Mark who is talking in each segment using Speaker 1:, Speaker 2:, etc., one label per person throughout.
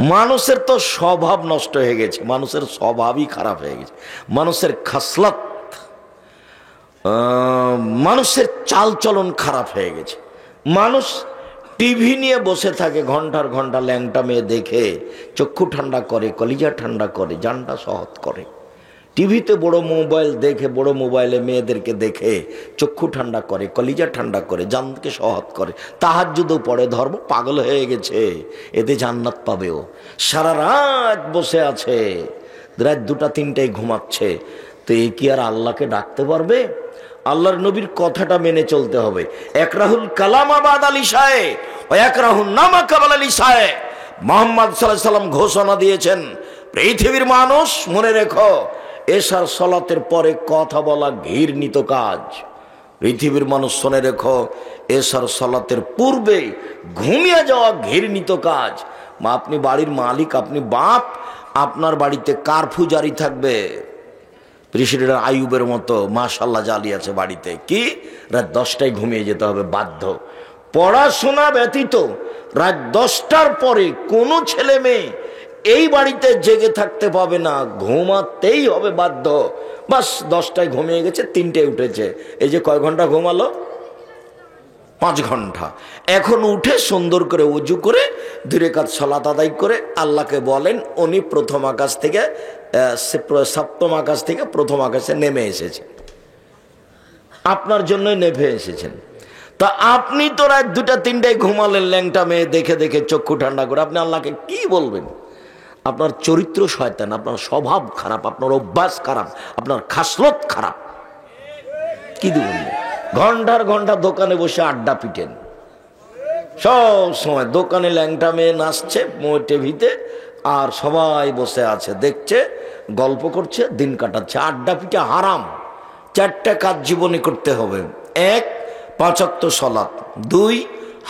Speaker 1: মানুষের তো স্বভাব নষ্ট হয়ে গেছে, মানুষের স্বভাবই খারাপ হয়ে গেছে, মানুষের খাসলত, মানুষের চালচলন খারাপ হয়ে গেছে। মানুষ টিভি নিয়ে বসে থাকে ঘন্টার ঘন্টা, ল্যাংটা মেয়ে দেখে চক্ষু ঠান্ডা করে, কলিজা ঠান্ডা করে, জানটা সহৎ করে। টিভিতে বড় মোবাইল দেখে, বড় মোবাইলে মেয়েদেরকে দেখে চক্ষু ঠান্ডা করে, কলিজা ঠান্ডা করে, জানকে সহৎ করে। তাহাজ্জুদও পড়ে, ধর্ম পাগল হয়ে গেছে, এতে জান্নাত পাবেও। সারা রাত বসে আছে, রাত 2টা 3টায় ঘুমাচ্ছে, তো এ কি আর আল্লাহকে ডাকতে পারবে? আল্লাহর নবীর কথাটা মেনে চলতে হবে। একরাহুল কালামা বাদাল ইশায়ে ও একরাহুন নামা কাবাল ইশায়ে। মুহাম্মদ সাল্লাল্লাহু আলাইহি সাল্লাম ঘোষণা দিয়েছেন, পৃথিবীর মানুষ মনে রেখো, এশার সালাতের পরে কথা বলা ঘৃণিত কাজ। পৃথিবীর মানুষ শুনে রেখো, এশার সালাতের পূর্বে ঘুমিয়ে যাওয়া ঘৃণিত কাজ। আপনি বাড়ির মালিক, আপনি বাপ, আপনার বাড়িতে কারফিউ জারি থাকবে। প্রেসিডেন্ট আইয়ুবের মতো মাশাআল্লাহ জালি আছে বাড়িতে, কি রাত 10টায় ঘুমিয়ে যেতে হবে বাধ্য। পড়াশোনা ব্যতীত রাত 10টার পরে কোনো ছেলে মেয়ে এই বাড়িতে জেগে থাকতে পাবে না, ঘুমাতেই হবে বাধ্য। বাস 10টায় ঘুমিয়ে গেছে, 3টায় উঠেছে, এই যে কয় ঘন্টা ঘুমালো? 5 ঘন্টা। এখন উঠে সুন্দর করে ওযু করে 2 রাকাত সালাত আদায় করে আল্লাহকে বলেন, উনি প্রথম আকাশ থেকে সপ্তম আকাশ থেকে প্রথম আকাশে নেমে এসেছেন, আপনার জন্যই নেমে এসেছেন। তা আপনি তো রাত 2টা 3টায় ঘুমালেন ল্যাংটা মেয়ে দেখে দেখে চক্ষু ঠান্ডা করে, আপনি আল্লাহকে কি বলবেন? আপনার চরিত্র শয়তান, আপনার স্বভাব খারাপ, আপনার অভ্যাস খারাপ, আপনার খাসলত খারাপ। কি দিবেন? ঘন্টার ঘন্টা দোকানে বসে আড্ডা পিটেন, সব সময় দোকানে ল্যাংটা মেয়ে নাচছে টিভিতে, আর সবাই বসে আছে দেখছে, গল্প করছে, দিন কাটাচ্ছে। আড্ডা পিটে হারাম। 4টা কাজ জীবনে করতে হবে। 1 5 ওয়াক্ত সালাত, 2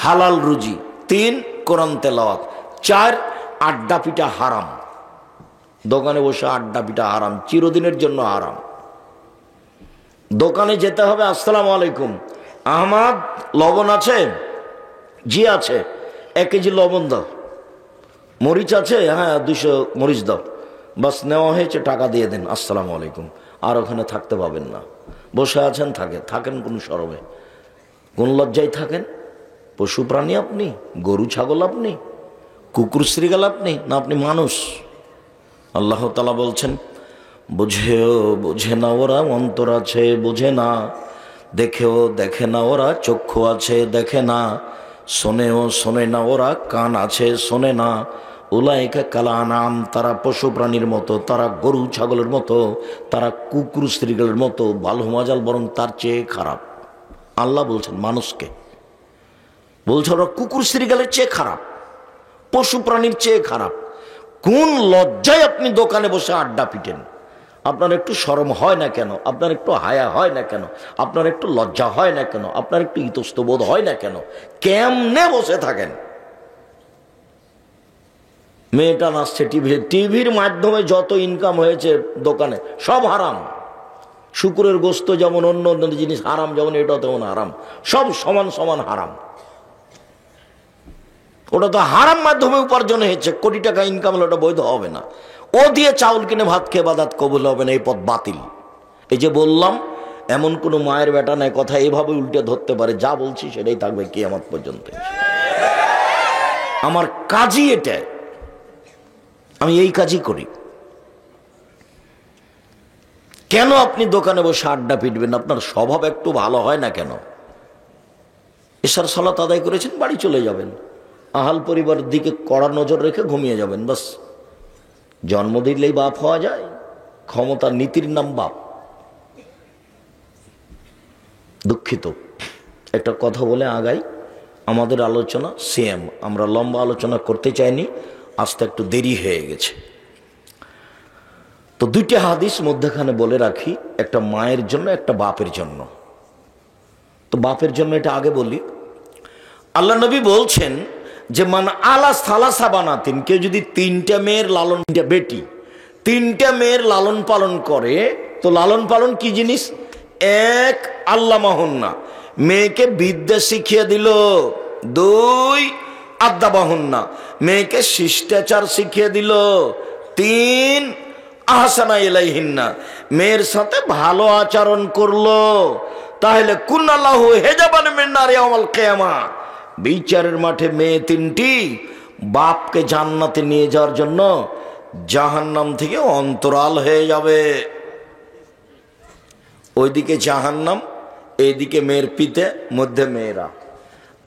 Speaker 1: হালাল রুজি, 3 কোরআন তেলাওয়াত, 4 আড্ডা পিটা হারাম। দোকানে বসে আড্ডা পিটা হারাম, চিরদিনের জন্য হারাম। দোকানে যেতে হবে, আসসালামু আলাইকুম, আহমদ লবণ আছে? জি আছে। 1 কেজি লবণ দাও। মরিচ আছে? হ্যাঁ 200 মরিচ দাও। বাস নেওয়া হয়েছে, টাকা দিয়ে দেন, আসসালামু আলাইকুম। আর ওখানে থাকতে পাবেন না। বসে আছেন, থাকেন কোন শরমে, কোন লজ্জায় থাকেন? পশু প্রাণী আপনি? গরু ছাগল আপনি? কুকুর শ্রীগাল আপনি? না আপনি মানুষ? আল্লাহ তাআলা বলছেন, বোঝে না ওরা, অন্তর আছে বোঝে না, দেখেও দেখে না ওরা, চক্ষু আছে দেখে না, শোনে না ওরা, কান আছে শোনে না। উলাইকা কাল আনাম, তারা পশু প্রাণীর মতো, তারা গরু ছাগলের মতো, তারা কুকুর শ্রীগালের মতো, ভালো মজাল বরং তার চেয়ে খারাপ। আল্লাহ বলছেন মানুষকে, বলছে ওরা কুকুর শ্রীগালের চেয়ে খারাপ, পশু প্রাণীর চেয়ে খারাপ। কোন লজ্জায় আপনি দোকানে বসে আড্ডা পিটেন? আপনার একটু শরম হয় না কেন? আপনার একটু হায়া হয় না কেন? আপনার একটু লজ্জা হয় না কেন? আপনার একটু ইতস্তবোধ হয় না কেন? কেমনে বসে থাকেন? মেয়েটা নাচছে টিভির মাধ্যমে যত ইনকাম হয়েছে দোকানে সব হারাম। শুকুরের গোস্ত যেমন অন্য অন্য জিনিস হারাম, যেমন এটা তেমন হারাম, সব সমান সমান হারাম। ওটা তো হারাম মাধ্যমে উপার্জন হয়েছে, কোটি টাকা ইনকাম হলে ওটা বৈধ হবে না। ও দিয়ে চাউল কিনে ভাত খেয়ে বাদাত কবুল হবে না, এই পথ বাতিল। এই যে বললাম, এমন কোনো মায়ের বেটা নাই কথা এভাবে উল্টে ধরতে পারে, যা বলছি সেটাই থাকবে কিয়ামত পর্যন্ত। আমার কাজই এটা, আমি এই কাজই করি। কেন আপনি দোকানে বসে আড্ডা পিটবেন? আপনার স্বভাব একটু ভালো হয় না কেন? এশার সালাত আদায় করেছেন, বাড়ি চলে যাবেন, আহাল পরিবারের দিকে কড়া নজর রেখে ঘুমিয়ে যাবেন, বাস। জন্ম দিলেই বাপ হওয়া যায়? ক্ষমতা নীতির নাম বাপ। দুঃখিত, একটা কথা বলে আগাই। আমাদের আলোচনা সেম, আমরা লম্বা আলোচনা করতে চাইনি, আজকে একটু দেরি হয়ে গেছে। তো 2টা হাদিস মধ্যখানে বলে রাখি, একটা মায়ের জন্য, একটা বাপের জন্য। তো বাপের জন্য এটা আগে বলি। আল্লাহ নবী বলছেন যে মান আলা সালাসা বানাতিন, কেউ যদি 3টা মেয়ের লালন, বেটি 3টা মেয়ের লালন পালন করে, তো লালন পালন কি জিনিস? 1 আল্লাহ মাহুন্না, মেয়েকে বিদ্যা শিখিয়ে দিল। 2 আদাবাহুন্না, মেয়েকে শিষ্টাচার শিখিয়ে দিল। 3 আহসানা ইলাইহিন্না, মেয়ের সাথে ভালো আচরণ করলো। তাহলে কুনাল্লাহু হিজাবান মিন নারি ইয়াউমাল কিয়ামা, বিচারের মাঠে মেয়ে 3টি বাপকে জান্নাতে নিয়ে যাওয়ার জন্য জাহান্নাম থেকে অন্তরাল হয়ে যাবে। ওইদিকে জাহান্নাম, এইদিকে মেয়ের পিতে, মধ্যে মেয়েরা।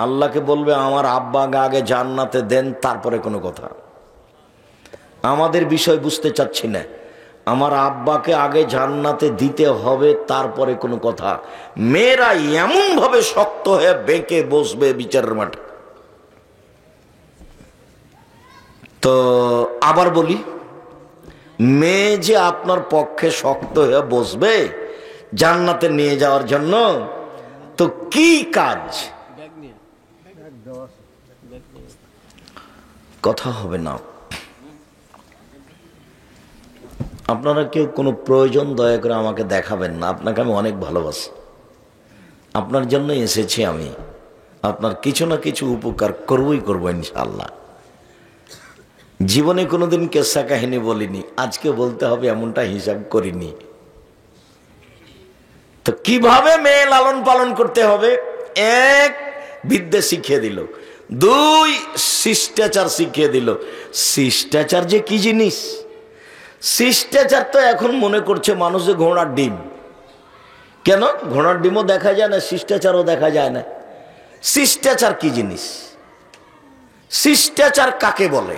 Speaker 1: আল্লাহকে বলবে আমার আব্বাকে আগে জান্নাতে দেন, তারপরে কোনো কথা। আমাদের বিষয় বুঝতে চাচ্ছি না, আমার আব্বাকে আগে জান্নাতে দিতে হবে, তারপরে কোনো কথা। মেয়েরা এমন ভাবে শক্ত হয়ে বেঁকে বসবে বিচারের মাঠে। তো আবার বলি, মেয়ে যে আপনার পক্ষে শক্ত হয়ে বসবে জান্নাতে নিয়ে যাওয়ার জন্য, তো কি কাজ? কথা হবে না। আপনারা কেউ কোনো প্রয়োজন দয়া করে আমাকে দেখাবেন না, আপনাকে আমি অনেক ভালোবাসি, আপনার জন্য এসেছি আমি, আপনার কিছু না কিছু উপকার করবই করবো ইনশাআল্লাহ। জীবনে কোনোদিন কেসা কাহিনী বলিনি, আজকে বলতে হবে এমনটা হিসাব করিনি। তো কিভাবে মেয়ে লালন পালন করতে হবে? 1 বিদ্যে শিখিয়ে দিল, 2 শিষ্টাচার শিখিয়ে দিল। শিষ্টাচার যে কি জিনিস? শিষ্টাচার তো এখন মনে করছে মানুষ যে ঘোড়ার ডিম। কেন? ঘোড়ার ডিমও দেখা যায় না, শিষ্টাচারও দেখা যায় না। শিষ্টাচার কি জিনিস? শিষ্টাচার কাকে বলে?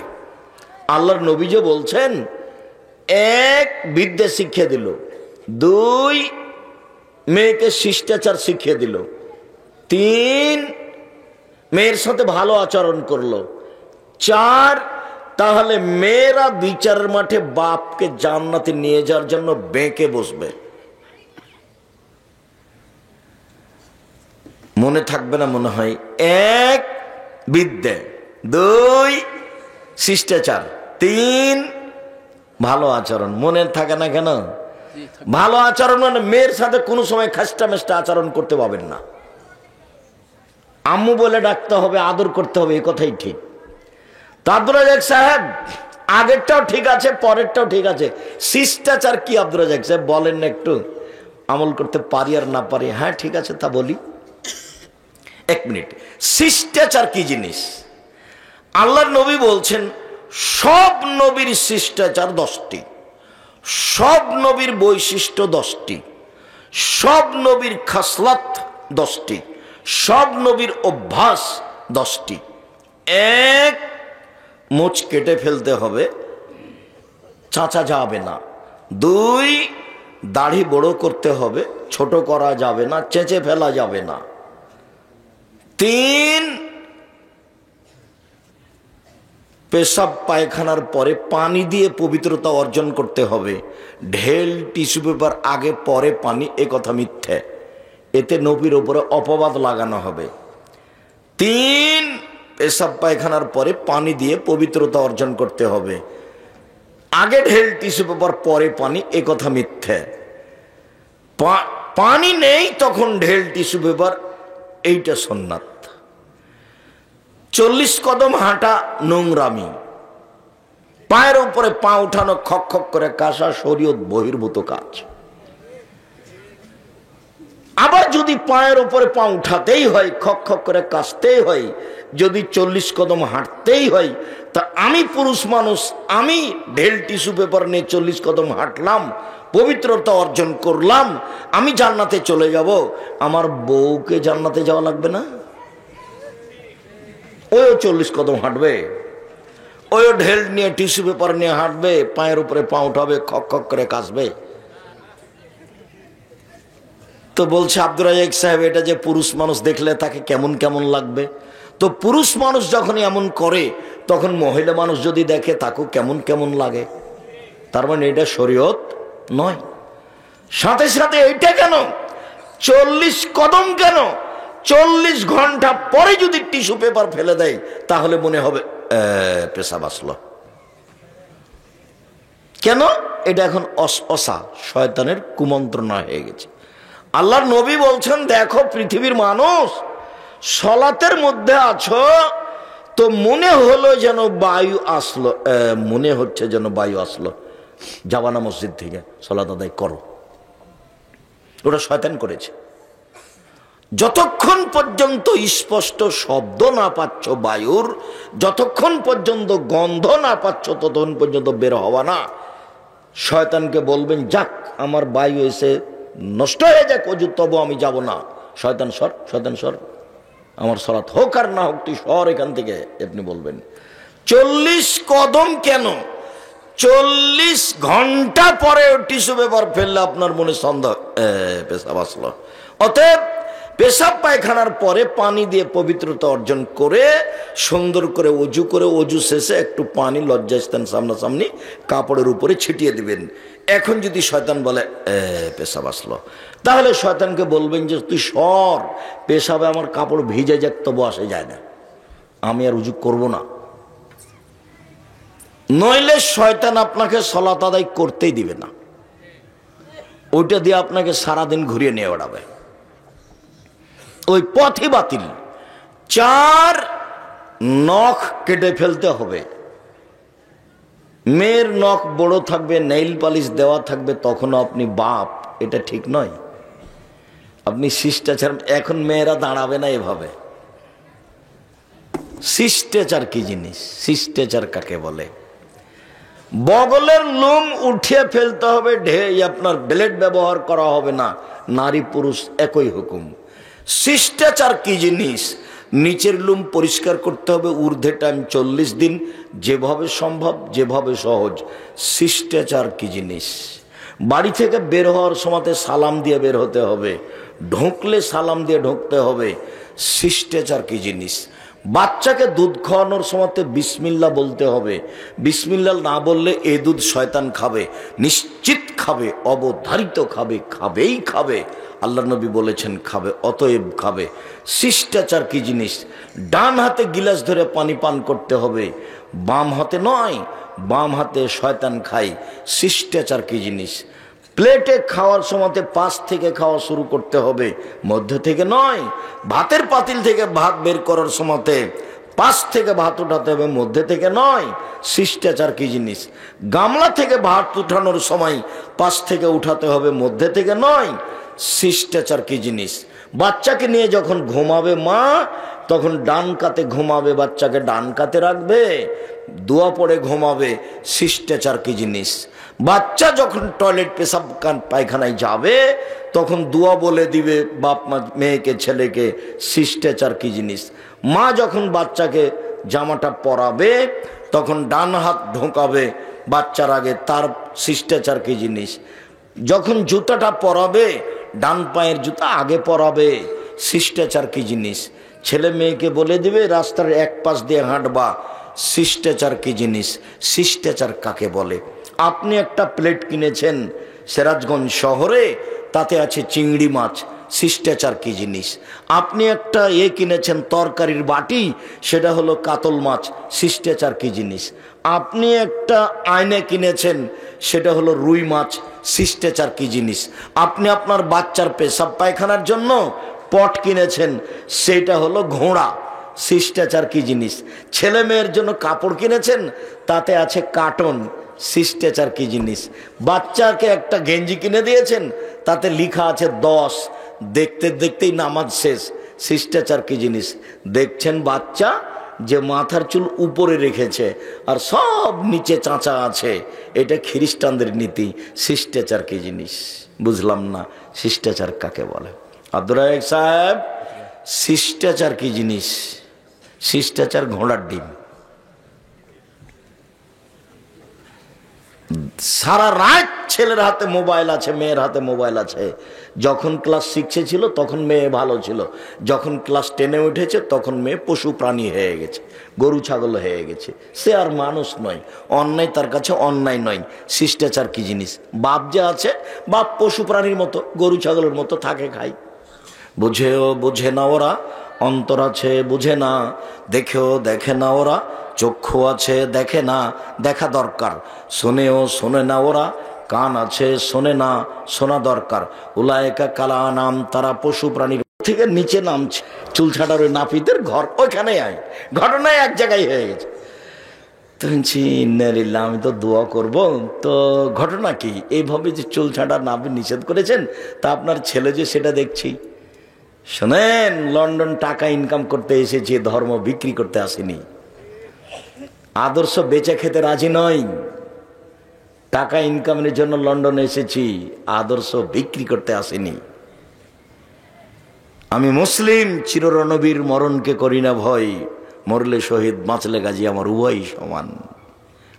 Speaker 1: আল্লাহর নবী যে বলছেন 1 বিদ্যে শিখিয়ে দিল, 2 মেয়েকে শিষ্টাচার শিখিয়ে দিল, 3 মেয়ের সাথে ভালো আচরণ করলো, 4 তাহলে মেয়েরা বিচারের মাঠে বাপকে জান্নাতে নিয়ে যাওয়ার জন্য বেঁকে বসবে। মনে থাকবে না মনে হয়? 1 বিদ্যে, 2 শিষ্টাচার, 3 ভালো আচরণ। মনে থাকে না কেন? ভালো আচরণ মানে মেয়ের সাথে কোনো সময় খাস্টা মেস্টা আচরণ করতে পাবেন না, আম্মু বলে ডাকতে হবে, আদর করতে হবে, এই কথাই ঠিক। আব্দুর রাজ্জাক সাহেব, আগেরটাও ঠিক আছে, পরেরটাও ঠিক আছে, শিষ্টাচার কি আব্দুর রাজ্জাক সাহেব বলেন না, একটু আমল করতে পারি আর না পারি। হ্যাঁ ঠিক আছে, তা বলি। 1 মিনিট, শিষ্টাচার কি জিনিস? আল্লাহর নবী বলছেন সব নবীর শিষ্টাচার 10টি, সব নবীর বৈশিষ্ট্য 10টি, সব নবীর খাসলাত 10টি, সব নবীর অভ্যাস 10টি। 1 মোচ কেটে ফেলতে হবে, চাচা যাবে না। 2 দাড়ি বড় করতে হবে, ছোট করা যাবে না, চেঁচে ফেলা যাবে না। 3 পেশাব পায়খানার পরে পানি দিয়ে পবিত্রতা অর্জন করতে হবে। ঢেল টিস্যু পেপার আগে পরে পানি, এ কথা মিথ্যে, এতে নবীর উপরে অপবাদ লাগানো হবে। 3 পেশাব পায়খানার পরে পানি দিয়ে পবিত্রতা অর্জন করতে হবে। আগে ঢেল টিস্যু পেপার পরে পানি, এ কথা মিথ্যে। পানি নেই তখন ঢেল টিস্যু পেপার, এইটা সুন্নাত। 40 কদম হাঁটা নোংরামি, পায়ের উপরে পা উঠানো খক খক করে কাশা শরীয়ত বহির্ভূত কাজ। আবার যদি পায়ের উপরে পা উঠাতেই হয়, খক খক করে কাশতেই হয়, যদি 40 কদম হাঁটতেই হয়, তা আমি পুরুষ মানুষ, আমি ঢেল টিস্যু পেপার নিয়ে 40 কদম হাঁটলাম, পবিত্রতা অর্জন করলাম, আমি জান্নাতে চলে যাব, আমার বউকে জান্নাতে যাওয়া লাগবে না? ওই 40 কদম হাঁটবে, ওই ঢেল নিয়ে টিস্যু পেপার নিয়ে হাঁটবে, পায়ের উপরে পা উঠাবে, খক খক করে কাশবে। তো বলছে আব্দুর রাজ্জাক সাহেব, এটা যে পুরুষ মানুষ দেখলে তাকে কেমন কেমন লাগবে? তো পুরুষ মানুষ যখন এমন করে, তখন মহিলা মানুষ যদি দেখে তাকেও কেমন কেমন লাগে। তার মানে এটা শরীয়ত নয়। সাথে সাথে এইটা কেন 40 কদম কেন? 40 ঘন্টা পরে যদি টিস্যু পেপার ফেলে দেয়, তাহলে মনে হবে পেশাব আসলো। কেন? এটা এখন অসা শয়তানের কুমন্ত্রণা হয়ে গেছে। আল্লাহর নবী বলছেন, দেখো পৃথিবীর মানুষ, সলাতের মধ্যে আছো, তো মনে হলো যেন বায়ু আসলো, মনে হচ্ছে যেন বায়ু আসলো, যাবা না মসজিদ থেকে, সালাত আদায় করো। ওটা শয়তান করেছে। যতক্ষণ পর্যন্ত স্পষ্ট শব্দ না পাচ্ছ বায়ুর, যতক্ষণ পর্যন্ত গন্ধ না পাচ্ছ, ততক্ষণ পর্যন্ত বের হওয়া না। শয়তানকে বলবেন, যাক আমার বায়ু এসে নষ্ট হয়ে যাক অজু, তবু আমি যাব না। শয়তান সর, শয়তান সর, আমার সালাত হোক আর না হোক, তুই সর এখান থেকে। আপনি বলবেন 40 কদম কেন, 40 ঘন্টা পরে টিস্যু পেপার ফেললে আপনার মনে সন্দেহ, পেশাব আসলো। অতএব পেশাব পায়খানার পরে পানি দিয়ে পবিত্রতা অর্জন করে সুন্দর করে অজু শেষে একটু পানি লজ্জাস্থান সামনাসামনি কাপড়ের উপরে ছিটিয়ে দিবেন। এখন যদি শয়তান বলে পেশাব আসলো, তাহলে শয়তানকে বলবেন যে তুই সর, পেশাবে আমার কাপড় ভিজে যাক তবু আসে যায় না, আমি আর উজু করব না। নইলে শয়তান আপনাকে সালাত আদায় করতেই দিবে না, ওইটা দিয়ে আপনাকে সারাদিন ঘুরিয়ে নিয়ে ওড়াবে। ওই পথই বাতিল। 4 নখ কেটে ফেলতে হবে। মেয়ের নখ বড় থাকবে, নেইল পালিশ দেওয়া থাকবে, তখনও আপনি বাপ, এটা ঠিক নয়। আপনি শিষ্টাচার, এখন মেয়েরা দাঁড়াবে না এভাবে। শিষ্টাচার কি জিনিস? শিষ্টাচার কাকে বলে? বগলের লোম উঠিয়ে ফেলতে হবে, আপনার ব্লেড ব্যবহার করা হবে না। নারী পুরুষ একই হুকুম। শিষ্টাচার কি জিনিস? নিচের লোম পরিষ্কার করতে হবে ঊর্ধ্বে টাইম 40 দিন, যেভাবে সম্ভব, যেভাবে সহজ। শিষ্টাচার কি জিনিস? বাড়ি থেকে বের হওয়ার সময় সালাম দিয়ে বের হতে হবে, ঢুকলে সালাম দিয়ে ঢুকতে হবে। শিষ্টাচার কি জিনিস? বাচ্চাকে দুধ খাওয়ানোর সময় বিসমিল্লাহ বলতে হবে। বিসমিল্লাহ না বললে এ দুধ শয়তান খাবে, নিশ্চিত খাবে, অবধারিত খাবে, খাবেই খাবে। আল্লাহ নবী বলেছেন খাবে, অতএব খাবে। শিষ্টাচার কি জিনিস? ডান হাতে গিলাস ধরে পানি পান করতে হবে, বাম হাতে নয়। বাম হাতে শয়তান খায়। শিষ্টাচার কি জিনিস? প্লেটে খাওয়ার সময় পাশ থেকে খাওয়া শুরু করতে হবে, মধ্য থেকে নয়। ভাতের পাতিল থেকে ভাত বের করার সময় পাশ থেকে ভাত উঠাতে হবে, মধ্যে থেকে নয়। শিষ্টাচার কি জিনিস? গামলা থেকে ভাত উঠানোর সময় পাশ থেকে উঠাতে হবে, মধ্যে থেকে নয়। শিষ্টাচার কি জিনিস? বাচ্চাকে নিয়ে যখন ঘুমাবে মা, তখন ডান কাতে ঘুমাবে, বাচ্চাকে ডান কাতে রাখবে, দোয়া পড়ে ঘুমাবে। শিষ্টাচার কি জিনিস? বাচ্চা যখন টয়লেট পেশাব পায়খানায় যাবে, তখন দোয়া বলে দিবে বাপ মা মেয়েকে, ছেলেকে। শিষ্টাচার কি জিনিস? মা যখন বাচ্চাকে জামাটা পরাবে, তখন ডান হাত ঢোকাবে বাচ্চার আগে, তার শিষ্টাচার কি জিনিস? যখন জুতাটা পরাবে, ডান পায়ের জুতা আগে পরাবে। শিষ্টাচার কি জিনিস? ছেলে মেয়েকে বলে দিবে রাস্তার এক পাশ দিয়ে হাঁটবা। শিষ্টাচার কি জিনিস? শিষ্টাচার কাকে বলে? আপনি একটা প্লেট কিনেছেন সিরাজগঞ্জ শহরে, তাতে আছে চিংড়ি মাছ। শিষ্টাচার কি জিনিস? আপনি একটা কিনেছেন তরকারির বাটি, সেটা হলো কাতল মাছ। শিষ্টাচার কি জিনিস? আপনি একটা আয়না কিনেছেন, সেটা হলো রুই মাছ। শিষ্টাচার কি জিনিস? আপনি আপনার বাচ্চার পেশাব পায়খানার জন্য পট কিনেছেন, সেটা হলো ঘোড়া। শিষ্টাচার কি জিনিস? ছেলে মেয়ের জন্য কাপড় কিনেছেন, তাতে আছে কার্টন। শিষ্টাচার কি জিনিস? বাচ্চাকে একটা গেঞ্জি কিনে দিয়েছেন, তাতে লেখা আছে 10, দেখতে দেখতেই নামাজ শেষ। শিষ্টাচার কি জিনিস? দেখছেন বাচ্চা যে মাথার চুল উপরে রেখেছে আর সব নিচে চাঁচা আছে, এটা খ্রিস্টানদের নীতি। শিষ্টাচার কি জিনিস? বুঝলাম না, শিষ্টাচার কাকে বলে? আব্দুর রাজ্জাক সাহেব, শিষ্টাচার কি জিনিস? শিষ্টাচার ঘোড়ার ডিম। সারা রাত ছেলের হাতে মোবাইল আছে, মেয়ের হাতে মোবাইল আছে। যখন ক্লাস 6-এ ছিল তখন মেয়ে ভালো ছিল, যখন ক্লাস 10-এ উঠেছে তখন মেয়ে পশু প্রাণী হয়ে গেছে, গরু ছাগল হয়ে গেছে। সে আর মানুষ নয়, অন্যায় তার কাছে অন্যায় নয়। শিষ্টাচার কি জিনিস? বাপ যে আছে, বাপ পশু প্রাণীর মতো, গরু ছাগলের মতো থাকে, খায়। বুঝেও বোঝে না ওরা, অন্তর আছে বুঝে না, দেখেও দেখে না ওরা, চক্ষু আছে দেখে না, দেখা দরকার। শোনেও শোনে না ওরা, কান আছে শোনে না, শোনা দরকার। উলায়েকা কালা নাম, তারা পশু প্রাণীর থেকে নিচে নামছে। চুল ছাটার ওই নাপিতের ঘর ওইখানে আয়, ঘটনায় এক জায়গায় হয়ে গেছে। আমি তো দোয়া করব, তো ঘটনা কি? এইভাবে যে চুল ছাটা নাপিত নিষেধ করেছেন, তা আপনার ছেলে যে সেটা দেখছি। শোনেন, লন্ডন টাকা ইনকাম করতে এসেছি, ধর্ম বিক্রি করতে আসেনি। আদর্শ বেচে খেতে রাজি নয়। টাকা ইনকামের জন্য লন্ডনে এসেছি, আদর্শ বিক্রি করতে আসেনি। আমি মুসলিম, চিররণবীর মরণকে করি না ভয়, মরলে শহীদ বাঁচলে গাজী আমার উভয়ই সমান।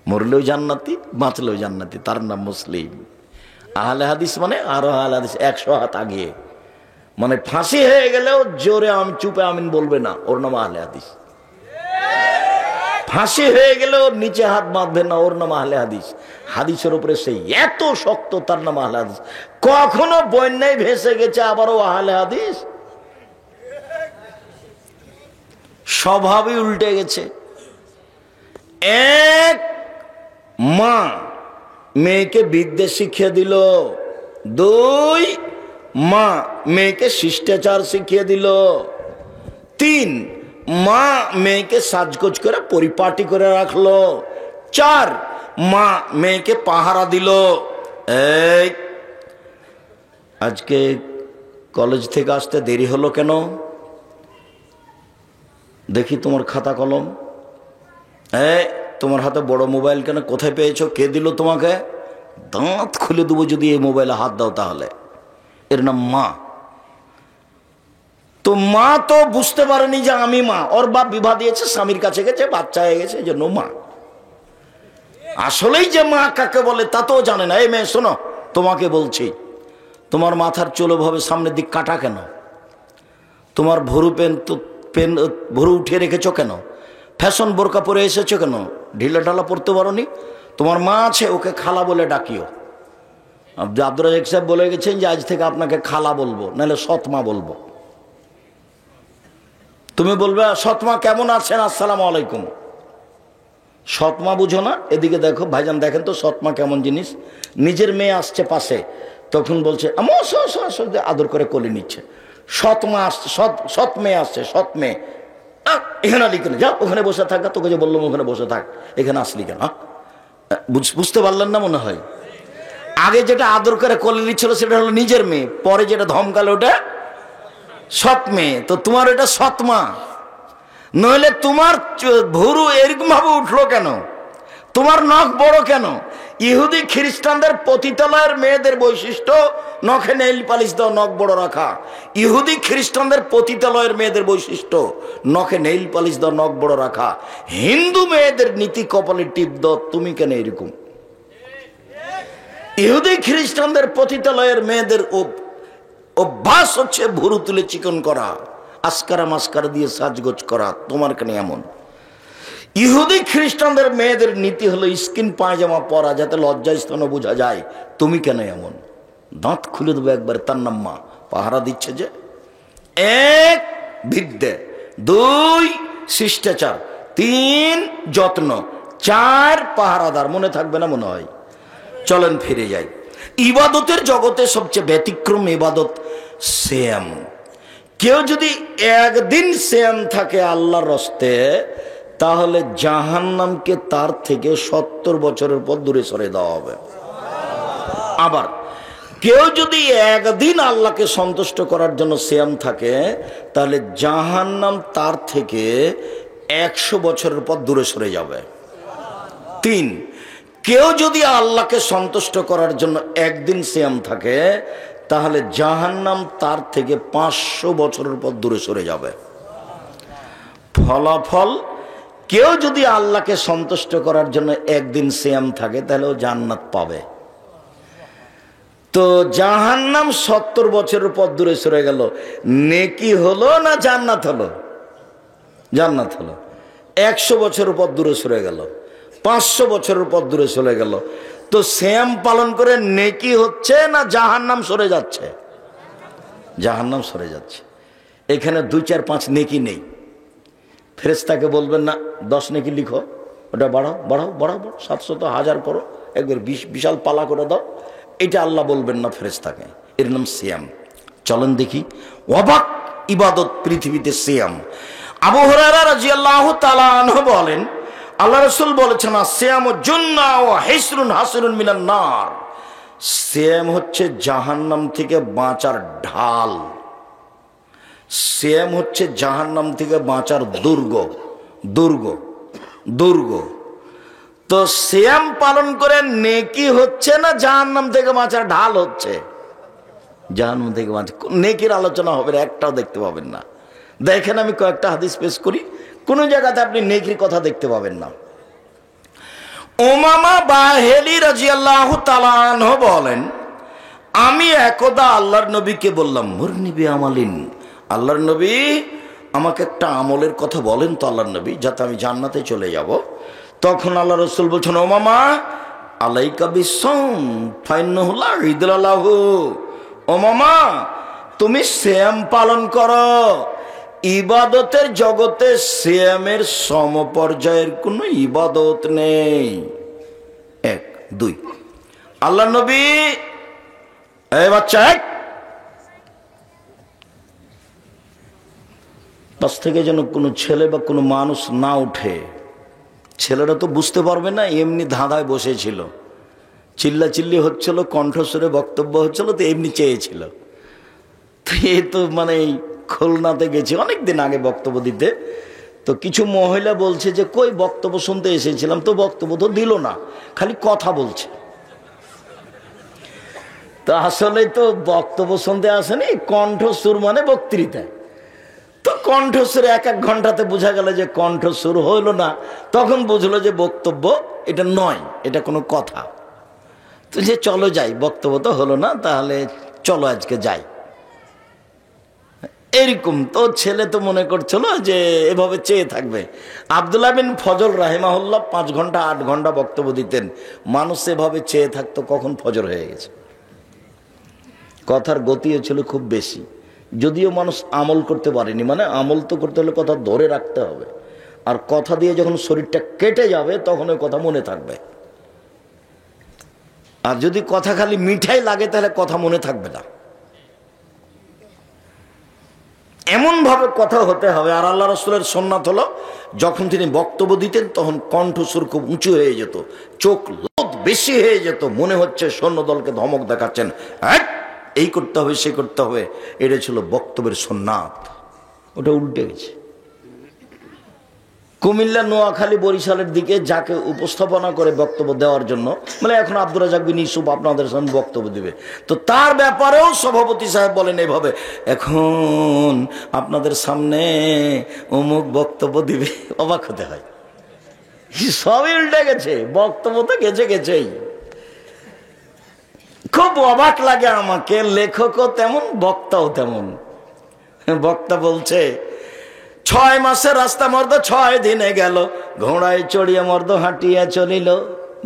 Speaker 1: মরলেও জান্নাতি, বাঁচলেও জান্নাতি, তার নাম মুসলিম। আহলে হাদিস মানে আরো আহলে হাদিস 100 হাত আগে, মানে ফাঁসি হয়ে গেলেও জোরে আমি চুপে আমিন বলবে না, ওর নাম আহলে হাদিস। ফাঁসি হয়ে গেলেও নিচে হাত বাঁধবে না, ওর নাম আহলে হাদিস। হাদিসের উপরে সেই এত শক্ত, তার নাম আহলে হাদিস। কখনো বন্যায় ভেসে গেছে আবারও আহলে হাদিস। স্বভাবই উল্টে গেছে। এক, মা মেয়েকে বিদ্যে শিখিয়ে দিল। 2, মা মেয়েকে শিষ্টাচার শিখিয়ে দিল। 3, মা মেয়েকে সাজগোজ করে পরিপাটি করে রাখলো। 4, মা মেয়েকে পাহারা দিল। এই আজকে কলেজ থেকে আসতে দেরি হলো কেন? দেখি তোমার খাতা কলম। তোমার হাতে বড় মোবাইল কেন? কোথায় পেয়েছো? কে দিল তোমাকে? দাঁত খুলে দেবো যদি এই মোবাইলে হাত দাও তাহলে। এর নাম মা। তো মা তো বুঝতে পারেনি যে আমি মা। ওর বাপ বিবাহ দিয়েছে, স্বামীর কাছে গেছে, বাচ্চা হয়ে গেছে, এই জন্য মা। আসলেই যে মা কাকে বলে তা তো জানে না। এই মেয়ে শোনো, তোমাকে বলছি, তোমার মাথার চুল ভাবে সামনের দিক কাটা কেন? তোমার ভরু ভরু উঠিয়ে রেখেছো কেন? ফ্যাশন বোরকা পরে এসেছো কেন? ঢিলা ঢালা পরতে পারোনি? তোমার মা আছে, ওকে খালা বলে ডাকিও। আব্দুর রাজাক সাহেব বলে গেছেন যে আজ থেকে আপনাকে খালা বলবো, নাহলে সৎমা বলবো। তুমি বলবে সৎমা কেমন আছেন, আসসালামু আলাইকুম। সৎমা বুঝো না? এদিকে দেখো ভাইজান, দেখেন তো সৎমা কেমন জিনিস। নিজের মেয়ে আসছে পাশে, তখন বলছে আদর করে কোলে নিচ্ছে। সৎমা আসছে, সৎ মেয়ে আসছে, সৎ মেয়ে। এখানে আলি কেন? যা ওখানে বসে থাক, তোকে যে বললাম ওখানে বসে থাক, এখানে আসলি কেন? বুঝতে পারলেন না মনে হয়? আগে যেটা আদর করে কোলে নিচ্ছিল সেটা হলো নিজের মেয়ে, পরে যেটা ধমকালো ওটা সৎ মেয়ে। তো তোমার এটা সৎমা। নইলে তোমার ভুরু এরকম ভাবে উঠলো কেন? তোমার নখ বড় কেন? ইহুদি খ্রিস্টানদের পতিতালয়ের মেয়েদের বৈশিষ্ট্য নখে নেইল পালিশ দাও, নখ বড় রাখা। ইহুদি খ্রিস্টানদের পতিতালয়ের মেয়েদের বৈশিষ্ট্য নখে নেইল পালিশ দাও, নখ বড় রাখা। হিন্দু মেয়েদের নীতি কপালে টিপ দাও। তুমি কেন এরকম? ইহুদি খ্রিস্টানদের পতিতালয়ের মেয়েদের অভ্যাস হচ্ছে ভুরু তুলে চিকন করা, আসকারা মাস্কারা দিয়ে সাজগোজ করা। তোমার কেন এমন? ইহুদি খ্রিস্টানদের মেয়েদের নীতি হলো স্কিন পায়জামা পরা, যাতে লজ্জাস্থানও বোঝা যায়। তুমি কেন এমন? দাঁত খুলে দেবো একবার। তার নাম মা। পাহারা দিচ্ছে যে। 1, বিদ্যে। 2, শিষ্টাচার। 3, যত্ন। 4, পাহারাদার। মনে থাকবে না মনে হয়? চলেন ফিরে যাই। ইবাদতের জগতে সবচেয়ে ব্যতিক্রম ইবাদত সিয়াম। কেউ যদি একদিন সিয়াম থাকে আল্লাহর রাস্তে, তাহলে জাহান্নামকে তার থেকে 70 বছরের পর দূরে সরে দেওয়া হবে। আবার কেউ যদি একদিন আল্লাহকে সন্তুষ্ট করার জন্য সিয়াম থাকে, তাহলে জাহান্নাম তার থেকে 100 বছরের পর দূরে সরে যাবে। 3, কেউ যদি আল্লাহকে সন্তুষ্ট করার জন্য একদিন সিয়াম থাকে, তাহলে জাহান্নাম তার থেকে 500 বছরের পর দূরে সরে যাবে। ফলাফল, কেউ যদি আল্লাহকে সন্তুষ্ট করার জন্য একদিন সিয়াম থাকে, তাহলে ও জান্নাত পাবে। তো জাহান্নাম 70 বছরের পর দূরে সরে গেল। নেকি হলো না জান্নাত হলো? জান্নাত হলো। 100 বছরের পর দূরে সরে গেল, 500 বছরের পর দূরে চলে গেল। তো সিয়াম পালন করে নেকি হচ্ছে না জাহান্নাম সরে যাচ্ছে? জাহান্নাম সরে যাচ্ছে। এখানে 2, 4, 5 নেকি নেই। ফেরেশতাকে বলবেন না 10 নেকি লিখো, ওটা বাড়াও বাড়াও বাড়াও, 700 1000 করো, একবার বিশাল পালা করে দাও। এটা আল্লাহ বলবেন না ফেরেশতাকে। এর নাম সিয়াম। চলেন দেখি। অবাক ইবাদত পৃথিবীতে সিয়াম। আবু হুরায়রা রাদিয়াল্লাহু তাআলা আনহু বলেন, আল্লাহ রাসূল বলেছেন, সিয়ামু জুন্নাহ ওয়া হিসরুন হাসিরুন মিনান নার। সিয়াম হচ্ছে জাহান্নাম থেকে বাঁচার ঢাল, সিয়াম হচ্ছে জাহান্নাম থেকে বাঁচার দুর্গ দুর্গ দুর্গ। তো সিয়াম পালন করে নেকি হচ্ছে না জাহান্নাম থেকে বাঁচার ঢাল হচ্ছে? জাহান্নাম থেকে বাঁচা। নেকির আলোচনা হবে না, একটাও দেখতে পাবেন না। দেখেন আমি কয়েকটা হাদিস পেশ করি, কোন জায়গাতে আপনি নেকির কথা দেখতে পাবেন না। উমামা বাহেলি রাদিয়াল্লাহু তাআলা আনহু বলেন, আমি একদা আল্লাহর নবীকে বললাম, মুরনি বিআমালিন, আল্লাহর নবী আমাকে একটা আমলের কথা বলেন তো আল্লাহর নবী, যাতে আমি জান্নাতে চলে যাব। তখন আল্লাহ রাসূল বলছেন, উমামা আলাইকা বিসসাওম ফাইন্নাহু লা ইদলা লাহু। উমামা তুমি সিয়াম পালন করো, ইবাদতের জগতে সিয়ামের সমপর্যায়ের কোনো ইবাদত নেই। 1 2 আল্লাহ নবী, এই বাচ্চা, পাশ থেকে যেন কোনো ছেলে বা কোনো মানুষ না উঠে। ছেলেরা তো বুঝতে পারবে না, এমনি ধাঁধায় বসেছিল, চিল্লাচিল্লি হচ্ছিল, কণ্ঠস্বরে বক্তব্য হচ্ছিল, তো এমনি চেয়েছিল। তো এ তো মানে খুলনাতে গেছে অনেকদিন আগে বক্তব্য দিতে, তো কিছু মহিলা বলছে যে কই বক্তব্য শুনতে এসেছিলাম, তো বক্তব্য তো দিল না, খালি কথা বলছে। তো আসলে তো বক্তব্য শুনতে আসেনি, কণ্ঠস্বর মানে বক্তৃতা। তো কণ্ঠস্বর 1 ঘন্টাতে বোঝা গেল যে কণ্ঠস্বর হইল না, তখন বুঝলো যে বক্তব্য এটা নয়, এটা কোনো কথা। তো যে চলো যাই, বক্তব্য তো হলো না, তাহলে চলো আজকে যাই, এরকম। তো ছেলে তো মনে করছিল যে এভাবে চেয়ে থাকবে। আব্দুল্লাহ বিন ফজল রাহিমাহুল্লাহ 5 ঘন্টা 8 ঘন্টা বক্তব্য দিতেন, মানুষ এভাবে চেয়ে থাকতো কখন ফজর হয়ে গেছে। কথার গতিও ছিল খুব বেশি, যদিও মানুষ আমল করতে পারেনি। মানে আমল তো করতে হলে কথা ধরে রাখতে হবে, আর কথা দিয়ে যখন শরীরটা কেটে যাবে তখন ওই কথা মনে থাকবে। আর যদি কথা খালি মিঠাই লাগে তাহলে কথা মনে থাকবে না, এমন ভাবে কথা হতে হবে। আর আল্লাহ রাসূলের সুন্নাত হলো, যখন তিনি বক্তব্য দিতেন তখন কণ্ঠস্বর খুব উঁচু হয়ে যেত, চোখ লোদ বেশি হয়ে যেত, মনে হচ্ছে সৈন্যদলকে ধমক দেখাচ্ছেন, এই করতে হবে সে করতে হবে। এটা ছিল বক্তব্যের সুন্নাত, ওটা উল্টে গেছে। কুমিল্লা, নোয়াখালী, বরিশালের দিকে যাকে উপস্থাপনা করে বক্তব্য দেওয়ার জন্য, মানে এখন আব্দুর রাজ্জাক বিন ইউসুফ আপনাদের সামনে বক্তব্য দিবে, তো তার ব্যাপারেও সভাপতি সাহেব বলেন এভাবে, এখন আপনাদের সামনে অমুক বক্তব্য দিবে। অবাক হতে হয়, সবই উল্টে গেছে, বক্তব্য তো গেছে গেছেই। খুব অবাক লাগে আমাকে, লেখকও তেমন বক্তাও তেমন। বক্তা বলছে, 6 মাসের রাস্তা মর্দ 6 দিনে গেল, ঘোড়ায় চড়িয়ে মর্দ হাঁটিয়া চলিল।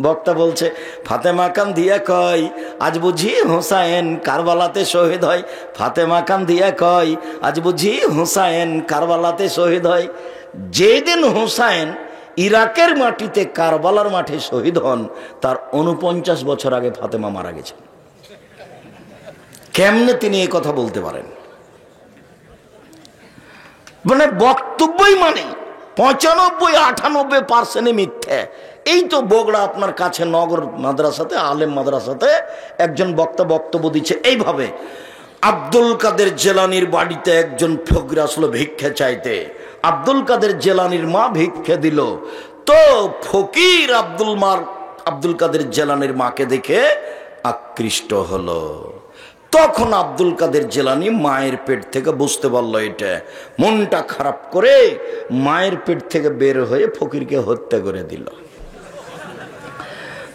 Speaker 1: বক্তা বলছে, ফাতেমা কান্দিয়া কয় আজ বুঝি হুসাইন কারবালাতে শহীদ হয়। ফাতেমা কান্দিয়া কয় আজ বুঝি হুসাইন কারবালাতে শহীদ হয়। যেদিন হুসাইন ইরাকের মাটিতে কারবালার মাঠে শহীদ হন, তার 49 বছর আগে ফাতেমা মারা গেছে। কেমনে তিনি এই কথা বলতে পারেন? মানে বক্তব্যই মানে 95-98% মিথ্যে। এই তো বগড়া আপনার কাছে নগর মাদ্রাসাতে, আলেম মাদ্রাসাতে একজন বক্তা বক্তব্য দিচ্ছে এইভাবে, আব্দুল কাদের জেলানির বাড়িতে একজন ফকির আসলো ভিক্ষা চাইতে, আব্দুল কাদের জেলানির মা ভিক্ষা দিল। তো ফকির আব্দুল কাদের জেলানির মাকে দেখে আকৃষ্ট হলো। তখন আব্দুল কাদের জেলানি মায়ের পেট থেকে বুঝতে পারলো এটা, মনটা খারাপ করে মায়ের পেট থেকে বের হয়ে ফকিরকে হত্যা করে দিল।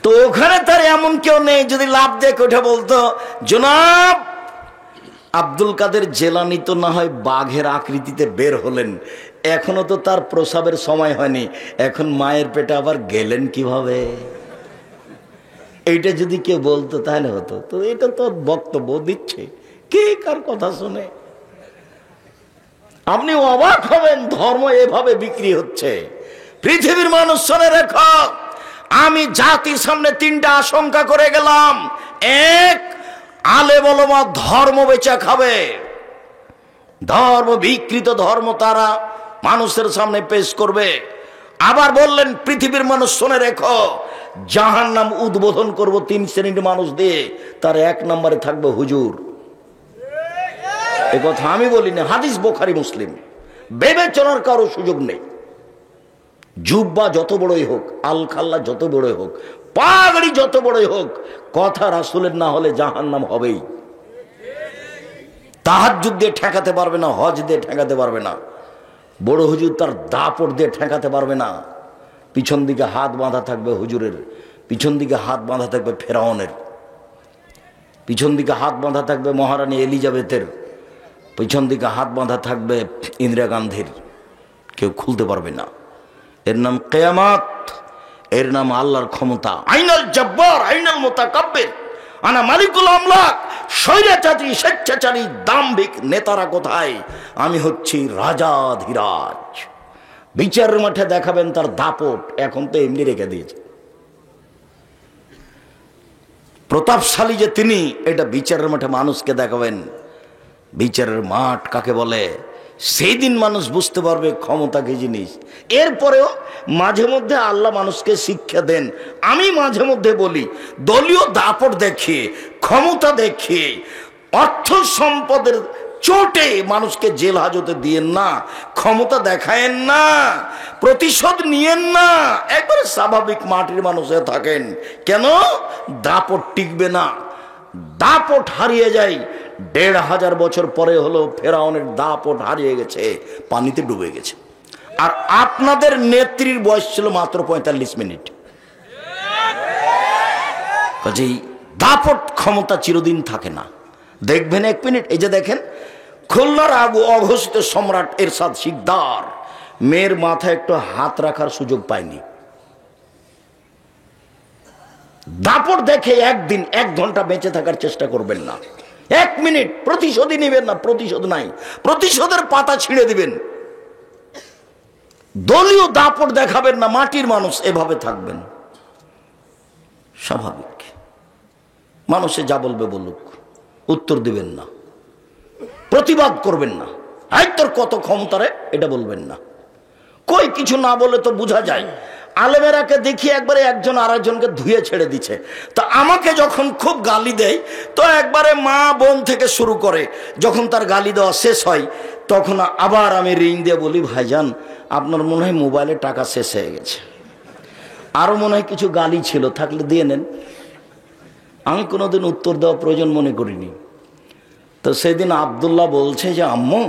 Speaker 1: তো ওখানে তার এমন কেউ নেই যদি লাভ দেখে ওঠে বলতো, জনাব আব্দুল কাদের জেলানি তো না হয় বাঘের আকৃতিতে বের হলেন, এখনো তো তার প্রসাবের সময় হয়নি, এখন মায়ের পেটে আবার গেলেন কিভাবে? এইটা যদি কেউ বলতো তাহলে হতো। তো এটা তো বক্তব্য দিচ্ছে, কে কার কথা শুনে? আপনি অবাক হবেন, ধর্ম এভাবে বিক্রি হচ্ছে। পৃথিবীর মানুষ শুনে রেখো, আমি জাতির সামনে 3টা আশঙ্কা করে গেলাম। 1, আলেম ওলামা ধর্ম বেচা খাবে। ধর্ম বিকৃত ধর্ম তারা মানুষের সামনে পেশ করবে। আবার বললেন, পৃথিবীর মানুষ শোনে রেখো, জাহান্নাম উদ্বোধন করব 3 শ্রেণীর মানুষ দিয়ে, তার 1 নম্বরে থাকবে হুজুর। এ কথা আমি বলি না, হাদিস বুখারী মুসলিম। বিবেচনার কারো সুযোগ নেই। জুব্বা যত বড়ই হোক, আল খাল্লা যত বড়ই হোক, পাগড়ি যত বড়ই হোক, কথা রাসূলের না হলে জাহান্নাম হবেই। তাহাজ্জুদ দিয়ে ঠেকাতে পারবে না, হজ দিয়ে ঠেকাতে পারবে না, বড় হুজুর তার দাপট দিয়ে ঠেকাতে পারবে না। পিছন দিকে হাত বাঁধা থাকবে হুজুরের, পিছন দিকে হাত বাঁধা থাকবে ফেরাউনের, পিছন দিকে হাত বাঁধা থাকবে মহারানী এলিজাবেথের, পিছন দিকে হাত বাঁধা থাকবে ইন্দিরা গান্ধীর। কেউ খুলতে পারবে না। এর নাম কিয়ামত, এর নাম আল্লাহর ক্ষমতা। আইনাল জব্বার আইনাল মুতাকাব্বির, আনা মালিকুল আমলাক। স্বৈরাচারী, স্বেচ্ছাচারী, দাম্ভিক নেতারা কোথায়? আমি হচ্ছি রাজাধিরাজ। বিচারের মাঠে দেখাবেন তার দাপট, এখন তো এমনি রেখে দিয়েছে। প্রতাপশালী যে তিনি, এটা বিচারের মাঠে মানুষকে দেখাবেন। বিচারের মাঠ কাকে বলে সেই দিন মানুষ বুঝতে পারবে ক্ষমতা কি জিনিস। এরপরেও মাঝে মধ্যে আল্লাহ মানুষকে শিক্ষা দেন। আমি মাঝে মধ্যে বলি, দলীয় দাপট দেখিয়ে, ক্ষমতা দেখিয়ে, অর্থ সম্পদের চোটে মানুষকে জেল হাজতে দিয়েন না, ক্ষমতা দেখায়েন না, প্রতিশোধ নিয়েন না। একবারে স্বাভাবিক মাটির মানুষে থাকেন। কেন? দাপট টিকবে না, দাপট হারিয়ে যায়। 1500 বছর পরে হলো ফেরাউনের দাপট হারিয়ে গেছে, পানিতে ডুবে গেছে। আর আপনাদের নেত্রীর বয়স ছিল মাত্র 45 মিনিট। কাজেই দাপট ক্ষমতা চিরদিন থাকে না। দেখবেন 1 মিনিট, এই যে দেখেন খুলনার অঘোষিত সম্রাট এরশাদ শিকদার মেয়ের মাথায় একটু হাত রাখার সুযোগ পায়নি। দাপট দেখে একদিন 1 ঘন্টা বেঁচে থাকার চেষ্টা করবেন না। 1 মিনিট প্রতিশোধই নেবেন না, প্রতিশোধ নাই, প্রতিশোধের পাতা ছিঁড়ে দিবেন। দলীয় দাপট দেখাবেন না, মাটির মানুষ এভাবে থাকবেন স্বাভাবিক। মানুষে যা বলবে বলুক, উত্তর দিবেন না, প্রতিবাদ করবেন না। এই তোর কত ক্ষমতা রে, এটা বলবেন না। কই কিছু না বলে তো বোঝা যায়। আলেমেরাকে দেখি একবারে একজন আরেকজনকে ধুয়ে ছেড়ে দিচ্ছে। তা আমাকে যখন খুব গালি দেয়, তো একবারে মা বোন থেকে শুরু করে, যখন তার গালি দেওয়া শেষ হয় তখন আবার আমি রিং দিয়ে বলি, ভাইজান আপনার মনে হয় মোবাইলে টাকা শেষ হয়ে গেছে, আরো মনে হয় কিছু গালি ছিল, থাকলে দিয়ে নেন। আমি কোনোদিন উত্তর দেওয়া প্রয়োজন মনে করিনি। তো সেদিন আব্দুল্লাহ বলছে যে, আম্মু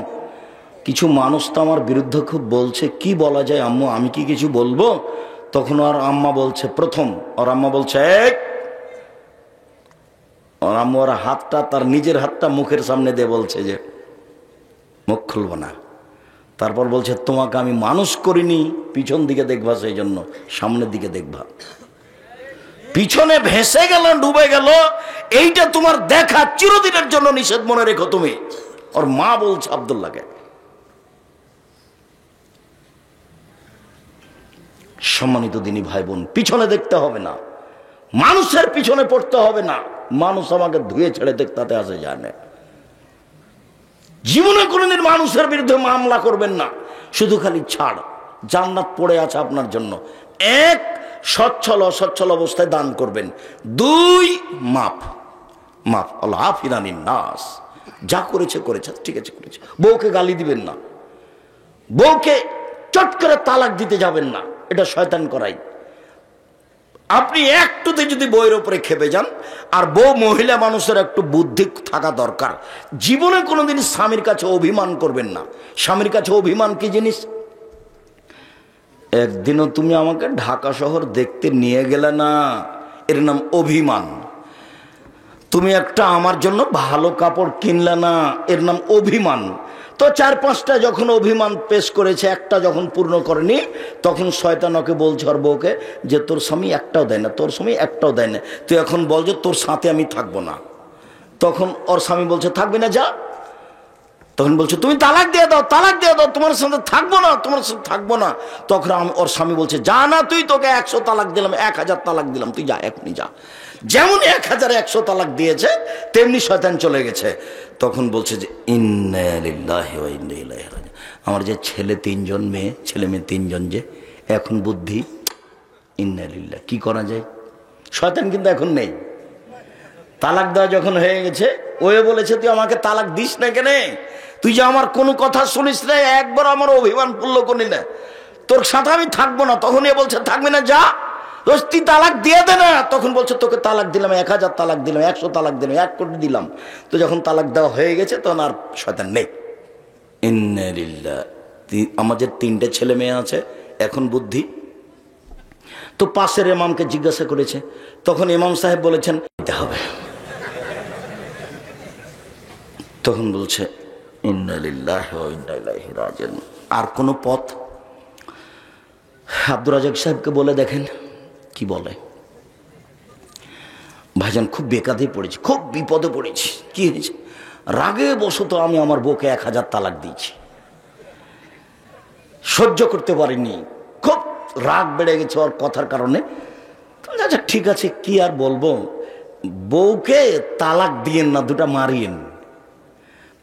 Speaker 1: কিছু মানুষ তো আমার বিরুদ্ধে খুব বলছে, কি বলা যায় আম্মু, আমি কি কিছু বলবো? তখন আর আম্মা বলছে, ওর আম্মা বলছে, ওর আম্মু ওর হাতটা, তার নিজের হাতটা মুখের সামনে দিয়ে বলছে যে মুখ খুলবো না। তারপর বলছে, তোমাকে আমি মানুষ করিনি পিছন দিকে দেখবা, সেই জন্য সামনের দিকে দেখবা। পিছনে ভেসে গেল, ডুবে গেল, এইটা তোমার দেখা চিরদিনের জন্য নিষেধ, মনে রেখো তুমি। ওর মা বলছে আব্দুল্লাহকে। সম্মানিত দিনী ভাই বোন, পিছনে দেখতে হবে না, মানুষের পিছনে পড়তে হবে না। মানুষ আমাকে ধুয়ে ছেড়ে দেখতে আসে যায় না। জীবনে কোনোদিন মানুষের বিরুদ্ধে মামলা করবেন না। শুধু খালি ছাড়, জান্নাত পড়ে আছে আপনার জন্য। 1, সচ্ছল অসচ্ছল অবস্থায় দান করবেন। 2, মাফ আল্লাহ হাফিনানিন নাস, যা করেছে করেছে, ঠিক আছে করেছে। বউকে গালি দিবেন না, বউকে চট করে তালাক দিতে যাবেন না, এটা শয়তান করাই। আপনি একটুতে যদি বউয়ের উপরে খেপে যান, আর বউ মহিলা মানুষের একটু বুদ্ধি থাকা দরকার। জীবনে কোনোদিন স্বামীর কাছে অভিমান করবেন না। স্বামীর কাছে অভিমান কি জিনিস? একদিনও তুমি আমাকে ঢাকা শহর দেখতে নিয়ে গেলে না, এর নাম অভিমান। তুমি একটা আমার জন্য ভালো কাপড় কিনলে না, এর নাম অভিমান। তো 4-5টা যখন অভিমান পেশ করেছে, একটা যখন পূর্ণ করেনি, তখন শয়তান ওকে বলছে ওর বউকে যে তোর স্বামী একটাও দেয় না, তোর স্বামী একটাও দেয় না, তুই এখন বল যে তোর সাথে আমি থাকবো না। তখন ওর স্বামী বলছে থাকবি না, যা। তখন বলছে তুমি তালাক দিয়ে দাও, তালাক দিয়ে দাও, তোমার সাথে থাকবো না, তোমার সাথে থাকবো না। তখন ওর স্বামী বলছে যা না, তুই, তোকে 100 তালাক দিলাম, 1000 তালাক দিলাম, তুই যা, এখনই যা। যেমন 1000-100 তালাক দিয়েছে তেমনি শয়তান চলে গেছে। তখন বলছে যে ইন্না লিল্লাহি ওয়া ইন্না ইলাইহি রাজিউন। আমার যে ছেলে 3 জন, ছেলে মেয়ে 3 জন, যে এখন বুদ্ধি, ইন্না লিল্লাহ, কি করা যায়? শয়তান কিন্তু এখন নেই। তালাক দেওয়া যখন হয়ে গেছে, ওয়ে বলেছে তুই আমাকে তালাক দিস না কেন, তুই যে আমার কোনো কথা শুনিস না, একবার আমার অভিমান পূর্ণ করি না, তোর সাথে আমি থাকবো না। তখন এ বলছে থাকবি না, যা, তুই তালাক দিয়ে দে না। তখন বলছে তোকে তালাক দিলাম, 1000 তালাক দিলাম, 100 তালাক দিলাম, 1 কোটি দিলাম। তো যখন তালাক দেওয়া হয়ে গেছে তখন আর শয়তান নেই। ইন্না লিল্লাহ। আমাদের 3টে ছেলে মেয়ে আছে, এখন বুদ্ধি। তো পাশের ইমামকে জিজ্ঞাসা করেছে, তখন ইমাম সাহেব বলেছেন দিতে হবে। তখন বলছে ইন্না লিল্লাহি ওয়া ইন্না ইলাইহি রাজিউন। আর কোনো পথ? আব্দুর রাজ্জাক সাহেবকে বলে দেখেন কি বলে। ভাইজান খুব বেকাতে পড়েছি, খুব বিপদে পড়েছি। কি হয়েছে? রাগে বশত আমি আমার বউকে 1000 তালাক দিয়েছি, সহ্য করতে পারিনি, খুব রাগ বেড়ে গেছে ওর কথার কারণে। আচ্ছা ঠিক আছে, কি আর বলবো, বউকে তালাক দিয়েন না, 2টা মারিয়েন।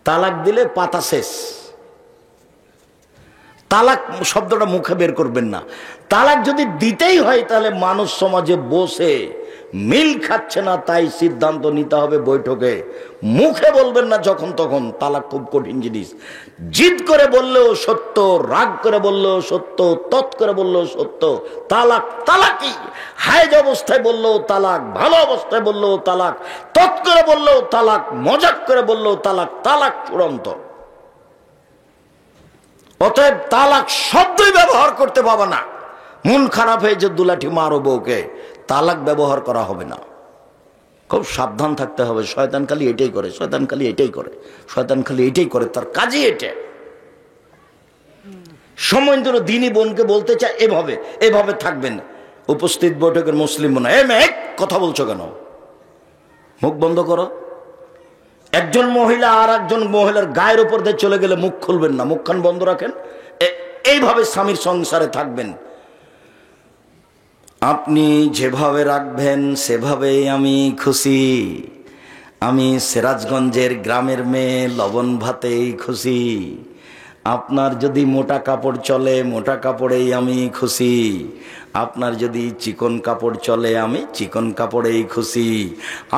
Speaker 1: তালাক দিলে পাতা শেষ। তালাক শব্দটা মুখে বের করবেন না। তালাক যদি দিতেই হয় তাহলে মানুষ সমাজে বসে মিল খাচ্ছে না, তাই সিদ্ধান্ত নিতে হবে বৈঠকে। মুখে বলবেন না যখন তখন। তালাক খুব কঠিন জিনিস। জিদ করে বললেও সত্য, রাগ করে বললেও সত্য, তৎ করে বললেও সত্য। তালাক তালাকই। হায়েজ অবস্থায় বললেও তালাক, ভালো অবস্থায় বললেও তালাক, তৎ করে বললেও তালাক, মজাক করে বললেও তালাক। তালাক চূড়ান্ত। অতএব তালাক শব্দই ব্যবহার করতে পাবে না। মন খারাপ হয়ে যে 2 লাঠি মারো বউকে, তালাক ব্যবহার করা হবে না। খুব সাবধান থাকতে হবে। শয়তান খালি এটাই করে, শয়তান খালি এটাই করে, শয়তান খালি এটাই করে, তার কাজই এটা। সময় ধরে দিনী বোনকে বলতে চায় এভাবে, এভাবে থাকবেন। উপস্থিত বৈঠকের মুসলিম বোন, এ মেয়ে কথা বলছো কেন, মুখ বন্ধ করো। একজন মহিলা আর একজন মহিলার গায়ের উপর দিয়ে চলে গেলে মুখ খুলবেন না, মুখখান বন্ধ রাখেন। এইভাবে স্বামীর সংসারে থাকবেন। আপনি যেভাবে রাখবেন সেভাবেই আমি খুশি। আমি সিরাজগঞ্জের গ্রামের মেয়ে, লবণ ভাতেই খুশি। আপনার যদি মোটা কাপড় চলে, মোটা কাপড়েই আমি খুশি। আপনার যদি চিকন কাপড় চলে, আমি চিকন কাপড়েই খুশি।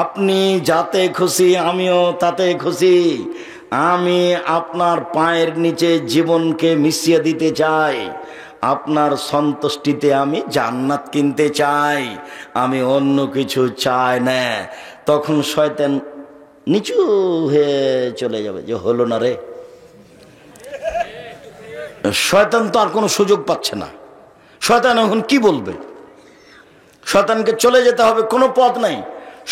Speaker 1: আপনি যাতে খুশি আমিও তাতে খুশি। আমি আপনার পায়ের নিচে জীবনকে মিশিয়ে দিতে চাই। আপনার সন্তুষ্টিতে আমি জান্নাত কিনতে চাই, আমি অন্য কিছু চাই না। তখন শয়তান নিচু হয়ে চলে যাবে, যে হলো না রে। শয়তান তো আর কোনো সুযোগ পাচ্ছে না। শয়তান এখন কি বলবে? শয়তানকে চলে যেতে হবে, কোনো পথ নাই।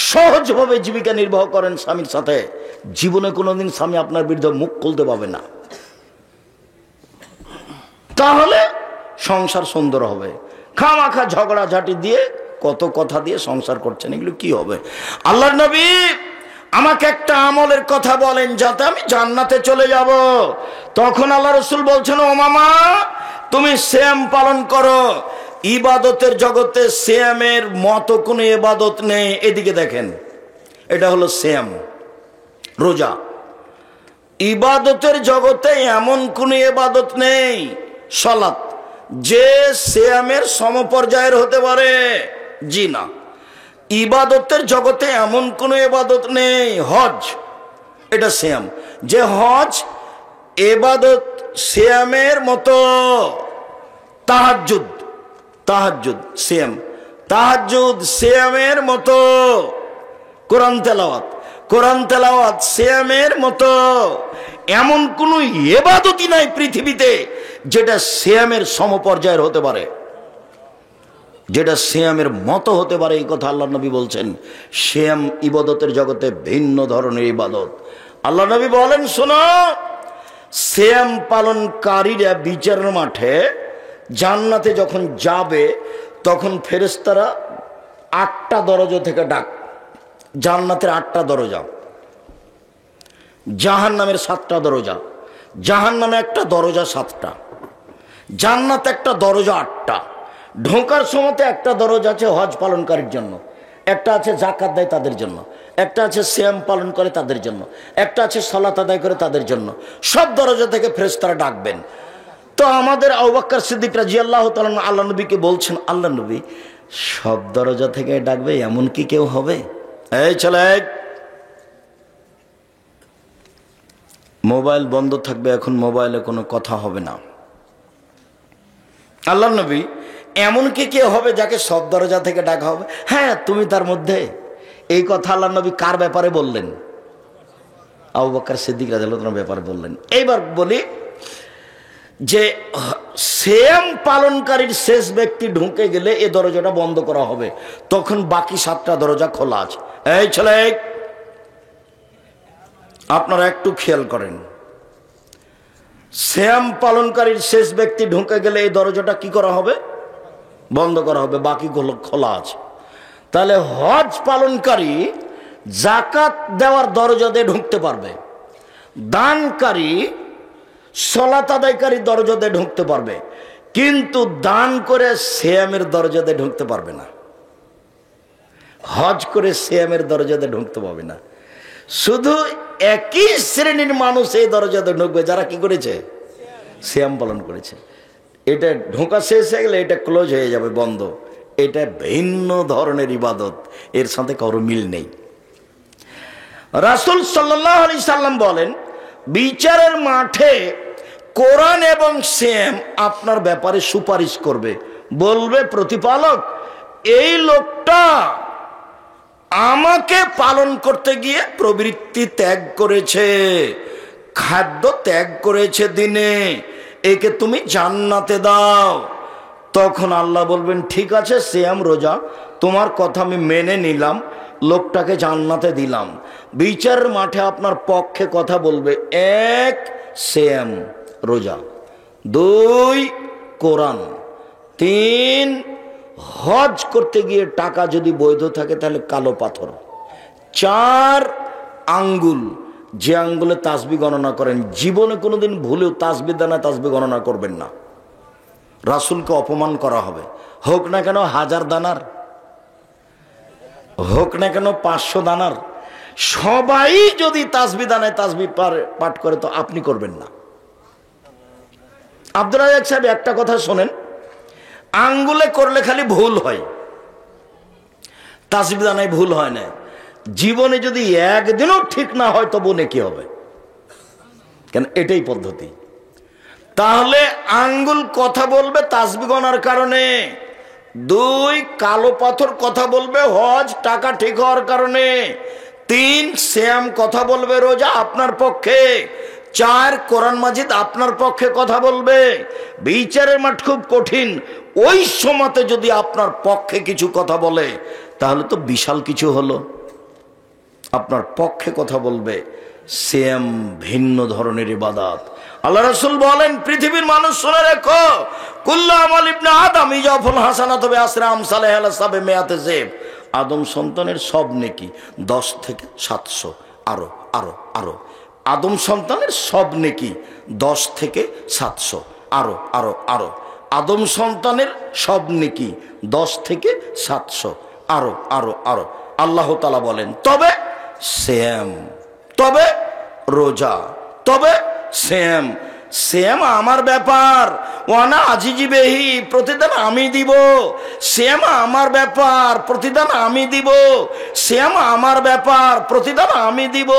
Speaker 1: সহজভাবে জীবিকা নির্বাহ করেন স্বামীর সাথে। জীবনে কোনোদিন স্বামী আপনার বিরুদ্ধে মুখ খুলতে পাবে না, তাহলে সংসার সুন্দর হবে। খামাখা ঝগড়াঝাটি দিয়ে, কত কথা দিয়ে সংসার করছেন, এগুলো কি হবে? আল্লাহর নবী আমাকে একটা আমলের কথা বলেন যাতে আমি জান্নাতে চলে যাব। তখন আল্লাহ রাসূল বলছেন, ও মামা তুমি সিয়াম পালন করো। ইবাদতের জগতে সিয়ামের মতো কোনো ইবাদত নেই। এদিকে দেখেন, এটা হলো সিয়াম, রোজা। ইবাদতের জগতে এমন কোন ইবাদত নেই, সালাত, যে সিয়ামের সমপর্যায়ের হতে পারে। জি না। ইবাদতের জগতে এমন কোন ইবাদত নেই। হজ, এটা সিয়াম, যে হজ ইবাদত সিয়ামের মতো। তাহাজ্জুদ, তাহাজ্জুদ সিয়াম, তাহাজ্জুদ সিয়ামের মতো। কোরআন তেলাওয়াত, কোরআন তেলাওয়াত সিয়ামের মতো। এমন কোন ইবাদতই নাই পৃথিবীতে যেটা সিয়ামের সমপর্যায়ের হতে পারে, যেটা সিয়ামের মতো হতে পারে। এই কথা আল্লাহ নবী বলছেন। সিয়াম ইবাদতের জগতে ভিন্ন ধরনের ইবাদত। আল্লাহ নবী বলেন, শোনো, সিয়াম পালনকারীরা বিচারের মাঠে জান্নাতে যখন যাবে তখন ফেরেশতারা 8টা দরজা থেকে ডাক। জান্নাতের 8টা দরজা, জাহান্নামের 7টা দরজা। জাহান্নামে একটা দরজা 7টা, জান্নাতে একটা দরজা 8টা। ঢোকার সময়তে একটা দরজা আছে হজ পালনকারীর জন্য, একটা আছে যাকাত দেয় তাদের জন্য, একটা আছে সিয়াম পালন করে তাদের জন্য, একটা আছে সালাত আদায় করে তাদের জন্য। সব দরজা থেকে ফেরেশতারা ডাকবেন। তো আমাদের আবু বকর সিদ্দিক রাদিয়াল্লাহু তাআলা আল্লাহ নবীকে বলছেন, আল্লাহ নবী সব দরজা থেকে ডাকবে এমন কি কেউ হবে? এই ছেলে, মোবাইল বন্ধ থাকবে, এখন মোবাইলে কোনো কথা হবে না। আল্লাহ নবী এমন কি কেউ হবে যাকে সব দরজা থেকে ডাকা হবে? হ্যাঁ, তুমি তার মধ্যে। এই কথা আল্লাহ নবী কার ব্যাপারে বললেন? আবু বকর সিদ্দিক রাদিয়াল্লাহু তাআলার ব্যাপারে বললেন। এইবার বলি যে সিয়াম পালনকারীর শেষ ব্যক্তি ঢুকে গেলে এই দরজাটা বন্ধ করা হবে, তখন বাকি 7টা দরজা খোলা আছে। এই ছেলে, আপনারা একটু খেয়াল করেন, সিয়াম পালনকারীর শেষ ব্যক্তি ঢুকে গেলে এই দরজাটা কি করা হবে? বন্ধ করা হবে, বাকিগুলো খোলা আছে। তাহলে হজ পালনকারী যাকাত দেওয়ার দরজা দিয়ে ঢুকতে পারবে, দানকারী সালাত আদায়কারী দরজা দিয়ে ঢুকতে পারবে, কিন্তু দান করে সিয়ামের দরজা দিয়ে ঢুকতে পারবে না। হজ করে সিয়ামের দরজা দিয়ে ঢুকতে পারবে না। শুধু একই শ্রেণীর মানুষ এই দরজাতে ঢুকবে যারা কি করেছে? সিয়াম পালন করেছে। এটা ঢোকা শেষ হয়ে গেলে এটা ক্লোজ হয়ে যাবে, বন্ধ। এটা ভিন্ন ধরনের ইবাদত, এর সাথে কারো মিল নেই। রাসূল সাল্লাল্লাহু আলাইহি সাল্লাম বলেন, বিচারের মাঠে কোরআন এবং সিয়াম আপনার ব্যাপারে সুপারিশ করবে, বলবে প্রতিপালক এই লোকটা আমাকে পালন করতে গিয়ে প্রবৃত্তি ত্যাগ করেছে, খাদ্য ত্যাগ করেছে দিনে, একে তুমি জান্নাতে দাও। তখন আল্লাহ বলবেন, ঠিক আছে সিয়াম রোজা তোমার কথা আমি মেনে নিলাম, লোকটাকে জান্নাতে দিলাম। বিচারের মাঠে আপনার পক্ষে কথা বলবে 1 সিয়াম রোজা, 2 কোরআন, 3 হজ করতে গিয়ে টাকা যদি বৈধ থাকে তাহলে কালো পাথর, 4 আঙ্গুল, যে আঙ্গুলে তাসবিহ গণনা করেন, জীবনে কোনোদিন ভুলেও তাসবিহ দানা তাসবিহ গণনা করবেন না। রাসূলকে অপমান করা হবে, হোক না কেন 1000 দানার, হোক না কেন 500 দানার। সবাই যদি তাসবিহ দানায় তাসবিহ পাঠ করে তো আপনি করবেন না। আব্দুল রাজ্জাক সাহেব একটা কথা শোনেন, আঙ্গুলে করলে খালি ভুল হয়, তাসবিহ দানায় ভুল হয় না। জীবনে যদি একদিনও ঠিক না হয় তবু নেকি হবে, কেন এটাই পদ্ধতি। তাহলে আঙ্গুল কথা বলবে তাসবিহ গণার কারণে, 2 কালো পাথর কথা বলবে হজ টাকা ঠিক হওয়ার কারণে, 3 সিয়াম কথা বলবে রোজা আপনার পক্ষে, 4 কোরআন মাজিদ আপনার পক্ষে কথা বলবে। বিচারের মাঠ খুব কঠিন, ওই সময়তে যদি আপনার পক্ষে কিছু কথা বলে তাহলে তো বিশাল কিছু হলো। আপনার পক্ষে কথা বলবে। সিয়াম ভিন্ন ধরনের ইবাদত। আল্লাহ রাসূল বলেন, পৃথিবীর মানুষ শুনে রেখো, কুল্লু আমাল ইবনে আদম ইয়াফুল হাসানাতু বিআশরি আমসালিহা আলা সাবঈ মিআতি যিব। আদম সন্তানের সব নেকি 10 থেকে 700, আরো আরো আরো। আদম সন্তানের সব নেকি 10 থেকে 700, আরো আরো আরো। আদম সন্তানের সব নেকি 10 থেকে 700, আরো আরো আরো। আল্লাহ তাআলা বলেন, তবে সিয়াম, তবে রোজা, তবে সিয়াম। সিয়াম আমার ব্যাপার, ওয়ানা আজিজি বেহি, প্রতিদান আমি দিব। সিয়াম আমার ব্যাপার, প্রতিদান আমি দিব। সিয়াম আমার ব্যাপার, প্রতিদান আমি দিব।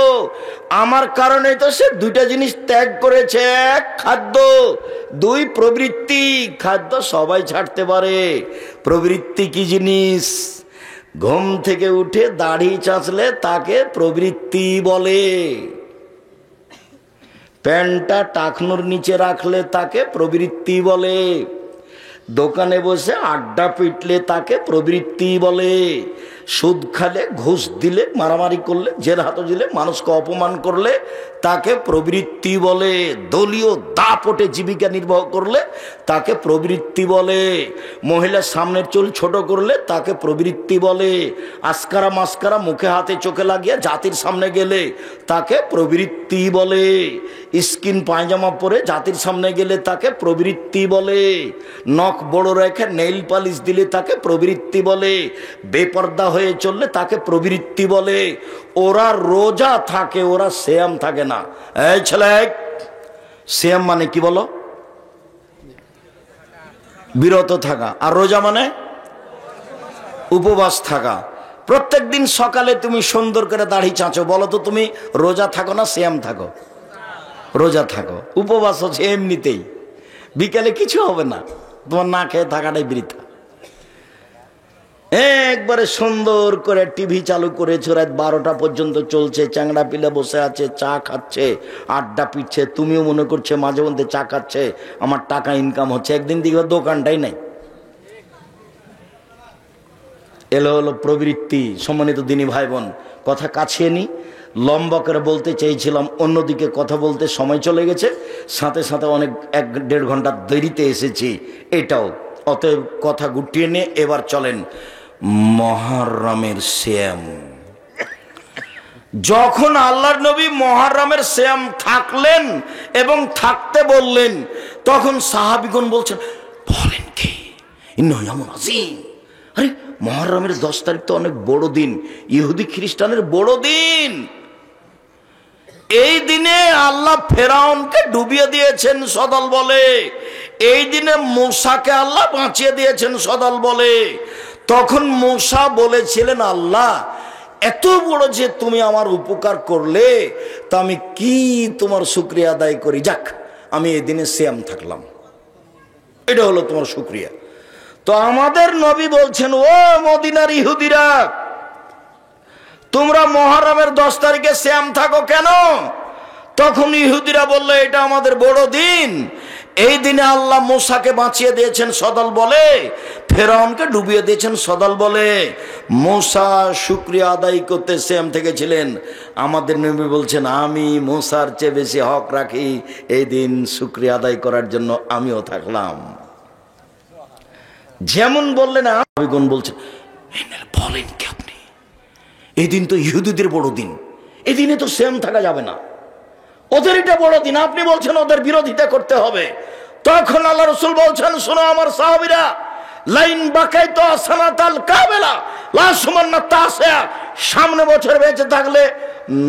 Speaker 1: আমার কারণে তো সে 2টা জিনিস ত্যাগ করেছে, 1 খাদ্য, 2 প্রবৃত্তি। খাদ্য সবাই ছাড়তে পারে, প্রবৃত্তি কি জিনিস? ঘুম থেকে উঠে দাড়ি চাঁচলে তাকে প্রবৃত্তি বলে, প্যান্টটা টাকনুর নিচে রাখলে তাকে প্রবৃত্তি বলে, দোকানে বসে আড্ডা পিটলে তাকে প্রবৃত্তি বলে, সুদ খালে, ঘুষ দিলে, মারামারি করলে, জেল হাতে দিলে, মানুষকে অপমান করলে তাকে প্রবৃত্তি বলে। দলীয় দাপটে জীবিকা নির্বাহ করলে তাকে প্রবৃত্তি বলে। মহিলার সামনের চুল ছোট করলে তাকে প্রবৃত্তি বলে। আস্কারা মাস্কারা মুখে হাতে চোখে লাগিয়ে জাতির সামনে গেলে তাকে প্রবৃত্তি বলে। স্কিন পায়জামা পরে জাতির সামনে গেলে তাকে প্রবৃত্তি বলে। নখ বড় রেখে নেইল পালিশ দিলে তাকে প্রবৃত্তি বলে। বেপর্দা হয়ে চললে তাকে প্রবৃত্তি বলে। ওরা রোজা থাকে, ওরা সিয়াম থাকে না। এই ছেলে, সিয়াম মানে কি বলো? বিরত থাকা। আর রোজা মানে উপবাস থাকা। প্রত্যেক দিন সকালে তুমি সুন্দর করে দাড়ি চাঁচো, বলো তো তুমি রোজা থাকো না সিয়াম থাকো? রোজা থাকো। উপবাস হচ্ছে এমনিতেই, বিকালে কিছু হবে না, তোমার না খেয়ে থাকাটাই বৃথা। একবারে সুন্দর করে টিভি চালু করেছে, রাত 12টা পর্যন্ত চলছে, চ্যাংড়া পিলে বসে আছে, চা খাচ্ছে, আড্ডা পিচ্ছে। তুমিও মনে করছে মাঝে মধ্যে চা খাচ্ছে, আমার টাকা ইনকাম হচ্ছে। একদিন দিকে দোকানটাই নাই। এলো হলো প্রবৃত্তি। সম্মানিত দিনী ভাই বোন, কথা কাছিয়ে নি, লম্বা করে বলতে চেয়েছিলাম, অন্যদিকে কথা বলতে সময় চলে গেছে, সাথে সাথে অনেক 1-1.5 ঘন্টা দেরিতে এসেছি এটাও। অতএব কথা গুটিয়ে নিয়ে এবার চলেন মুহররমের সিয়াম। যখন আল্লাহর নবী মুহররমের সিয়াম থাকলেন এবং থাকতে বললেন, তখন সাহাবীগণ বলছেন, বলেন কি ইন্নাহু ইয়াউমুন আযীম। আরে মুহররমের 10 তারিখ তো অনেক বড় দিন, ইহুদি খ্রিস্টানের বড় দিন। এই দিনে আল্লাহ ফেরাউনকে ডুবিয়ে দিয়েছেন সদল বলে। এই দিনে মূসাকে আল্লাহ বাঁচিয়ে দিয়েছেন সদল বলে। তখন মূসা বলেছিলেন, আল্লাহ এত বড় যে তুমি আমার উপকার করলে, তা আমি কি তোমার শুকরিয়া আদায় করি। যাক, আমি এই দিনে সিয়াম থাকলাম, এটা হলো তোমার শুকরিয়া। তো আমাদের নবী বলছেন, ও মদিনার ইহুদিরা, তোমরা মুহররমের 10 তারিখে সিয়াম থাকো কেন? তখন ইহুদিরা বলল, এটা আমাদের বড় দিন। এই দিনে আল্লাহ মূসাকে বাঁচিয়ে দিয়েছেন সদল বলে, ফেরাউনকে ডুবিয়ে দিয়েছেন সদল বলে। মূসা শুকরিয়া আদায় করতে সিয়াম থেকেছিলেন। আমাদের নবী বলছেন, আমি মূসার চেয়ে বেশি হক রাখি, এই দিন শুকরিয়া আদায় করার জন্য আমিও থাকলাম। যেমন বললেন, আবিগুন বলছেন, বলেন কি আপনি, এই দিন তো ইহুদিদের বড় দিন, এই দিনে তো সিয়াম থাকা যাবে না, ওদের এটা বড় দিন, আপনি বলছেন ওদের বিরোধিতা করতে হবে। তখন আল্লাহ রাসূল বলছেন, শোনো আমার সাহাবীরা, লাইন বাকাইতু সানাতাল কাবেলা লা সুমান্না তাসিয়া, সামনে বছর বেঁচে থাকলে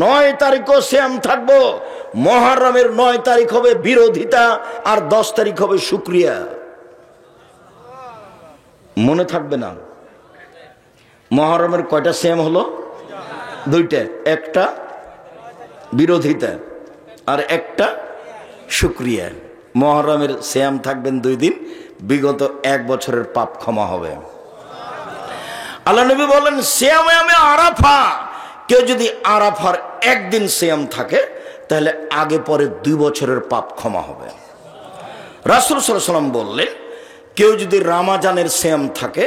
Speaker 1: 9 তারিখও সিয়াম থাকবো। মুহররমের 9 তারিখ হবে বিরোধিতা, আর 10 তারিখ হবে শুকরিয়া। মনে থাকবে না? মুহররমের কয়টা সিয়াম হলো? 2টা, একটা বিরোধিতা আর একটা শুকরিয়া। মুহররমের সিয়াম থাকবেন 2 দিন, বিগত 1 বছরের পাপ ক্ষমা হবে। আল্লাহ নবী বলেন, সিয়ামে আরাফা, কেউ যদি আরাফার 1 দিন সিয়াম থাকে তাহলে আগে পরে 2 বছরের পাপ ক্ষমা হবে। রাসূল সাল্লাল্লাহু আলাইহি ওয়াসাল্লাম বললেন, কেউ যদি রমজানের সিয়াম থাকে,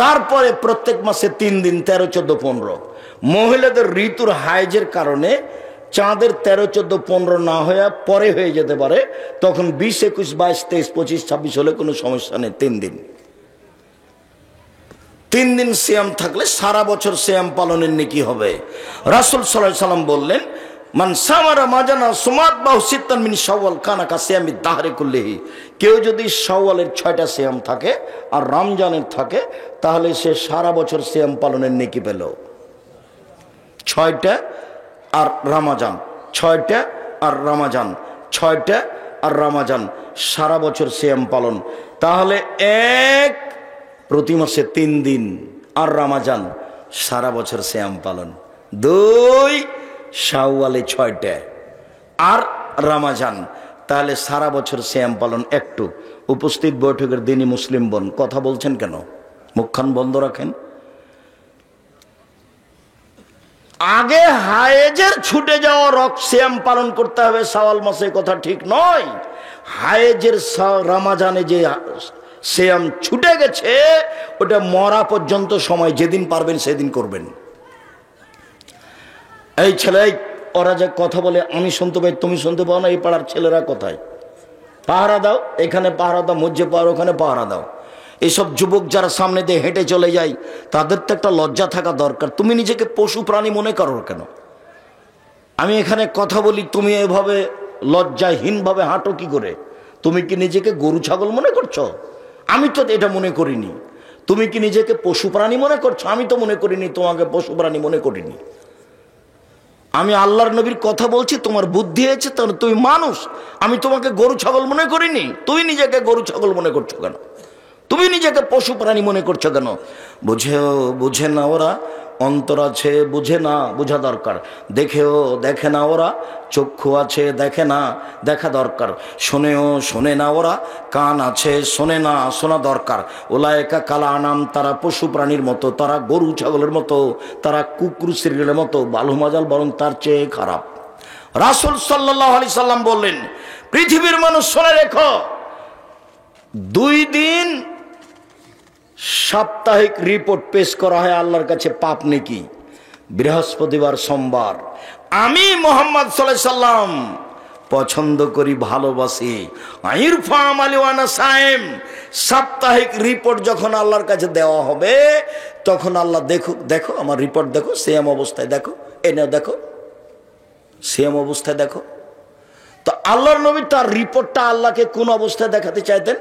Speaker 1: তারপরে প্রত্যেক মাসে 3 দিন 13, 14, 15। মহিলাদের ঋতুর হাইজের কারণে চাঁদের 13, 14, 15 না হয়ে পরে হয়ে যেতে পারে, তখন 20, 21, 22, 23, 25, 26 হলে কোনো সমস্যা নেই। 3 দিন 3 দিন সিয়াম থাকলে সারা বছর সিয়াম পালনের নেকি হবে। রাসূল সাল্লাল্লাহু আলাইহি ওয়াসাল্লাম বললেন, মান সামা রমাজানা সুমাত বাহু সিত্তান মিন শাওয়াল কানা কা সিয়ামি দাহরি কুল্লিহি। কেউ যদি শাওয়ালের 6টা সিয়াম থাকে আর রমজানের থাকে, তাহলে সে সারা বছর সিয়াম পালনের নেকি পেল। 6টা আর রমজান, 6টা আর রমজান, 6টা আর রমজান, সারা বছর সিয়াম পালন। তাহলে 1 প্রতি মাসে 3 দিন, আর রমজান সারা বছর সিয়াম পালন। 2 শাওয়ালে 6টা আর রমজান, তাহলে সারা বছর সিয়াম পালন। একটু উপস্থিত বৈঠকের দিনই মুসলিম বোন, কথা বলছেন কেন? মুখখান বন্ধ রাখেন। আগে হায়েজের ছুটে যাওয়া সিয়াম পালন করতে হবে শাওয়াল মাসে, কথা ঠিক নয়। হায়েজের রমজানে যে সিয়াম ছুটে গেছে, ওটা মরা পর্যন্ত সময়, যেদিন পারবেন সেদিন করবেন। এই ছেলে, ওরা যে কথা বলে আমি শুনতে পাই তুমি শুনতে পাও না, এই পাড়ার ছেলেরা কোথায়? পাহারা দাও, এখানে পাহারা দাও, মসজিদে পাহারা, ওখানে পাহারা দাও। এইসব যুবক যারা সামনে দিয়ে হেঁটে চলে যায়, তাদের তো একটা লজ্জা থাকা দরকার। তুমি নিজেকে পশু প্রাণী মনে করো কেন? আমি এখানে কথা বলি, তুমি এভাবে লজ্জাহীনভাবে হাঁটো কি করে? তুমি কি নিজেকে গরু ছাগল মনে করছো? আমি তো এটা মনে করিনি। তুমি কি নিজেকে পশু প্রাণী মনে করছো? আমি তো মনে করিনি তোমাকে পশু প্রাণী মনে করিনি। আমি আল্লাহর নবীর কথা বলছি, তোমার বুদ্ধি হয়েছে, তাহলে তুমি মানুষ। আমি তোমাকে গরু ছাগল মনে করিনি। তুমি নিজেকে গরু ছাগল মনে করছো কেন? তুমি নিজেকে পশু প্রাণী মনে করছো কেন? বুঝে না ওরা, অন্তর আছে বুঝে না, বোঝা দরকার। দেখে না ওরা, চক্ষু আছে দেখে না, দেখা দরকার। শোনে না ওরা, কান আছে শোনে না, শোনা দরকার। ওলায়েকা কালা আনাম, তারা পশু প্রাণীর মতো, তারা গরু ছাগলের মতো, তারা কুকুর শ্রীরের মতো, বালু মাজাল বরং তার চেয়ে খারাপ। রাসূল সাল্লাল্লাহু আলাইহি সাল্লাম বললেন, পৃথিবীর মানুষ শুনে রেখো, 2 দিন সাপ্তাহিক রিপোর্ট পেশ করা হয় আল্লাহর কাছে পাপ নেকি। বৃহস্পতিবার, সোমবার। আমি মুহাম্মদ সাল্লাল্লাহু আলাইহি সাল্লাম পছন্দ করি, ভালোবাসি। ইরফা আমালি ওয়া আনা সায়েম, সাপ্তাহিক রিপোর্ট যখন আল্লাহর কাছে দেওয়া হবে, তখন আল্লাহ দেখো আমার রিপোর্ট দেখো, সেম অবস্থায় দেখো, এনে দেখো, সেম অবস্থায় দেখো। তো আল্লাহর নবী তার রিপোর্টটা আল্লাহকে কোন অবস্থায় দেখাতে চাইতেন?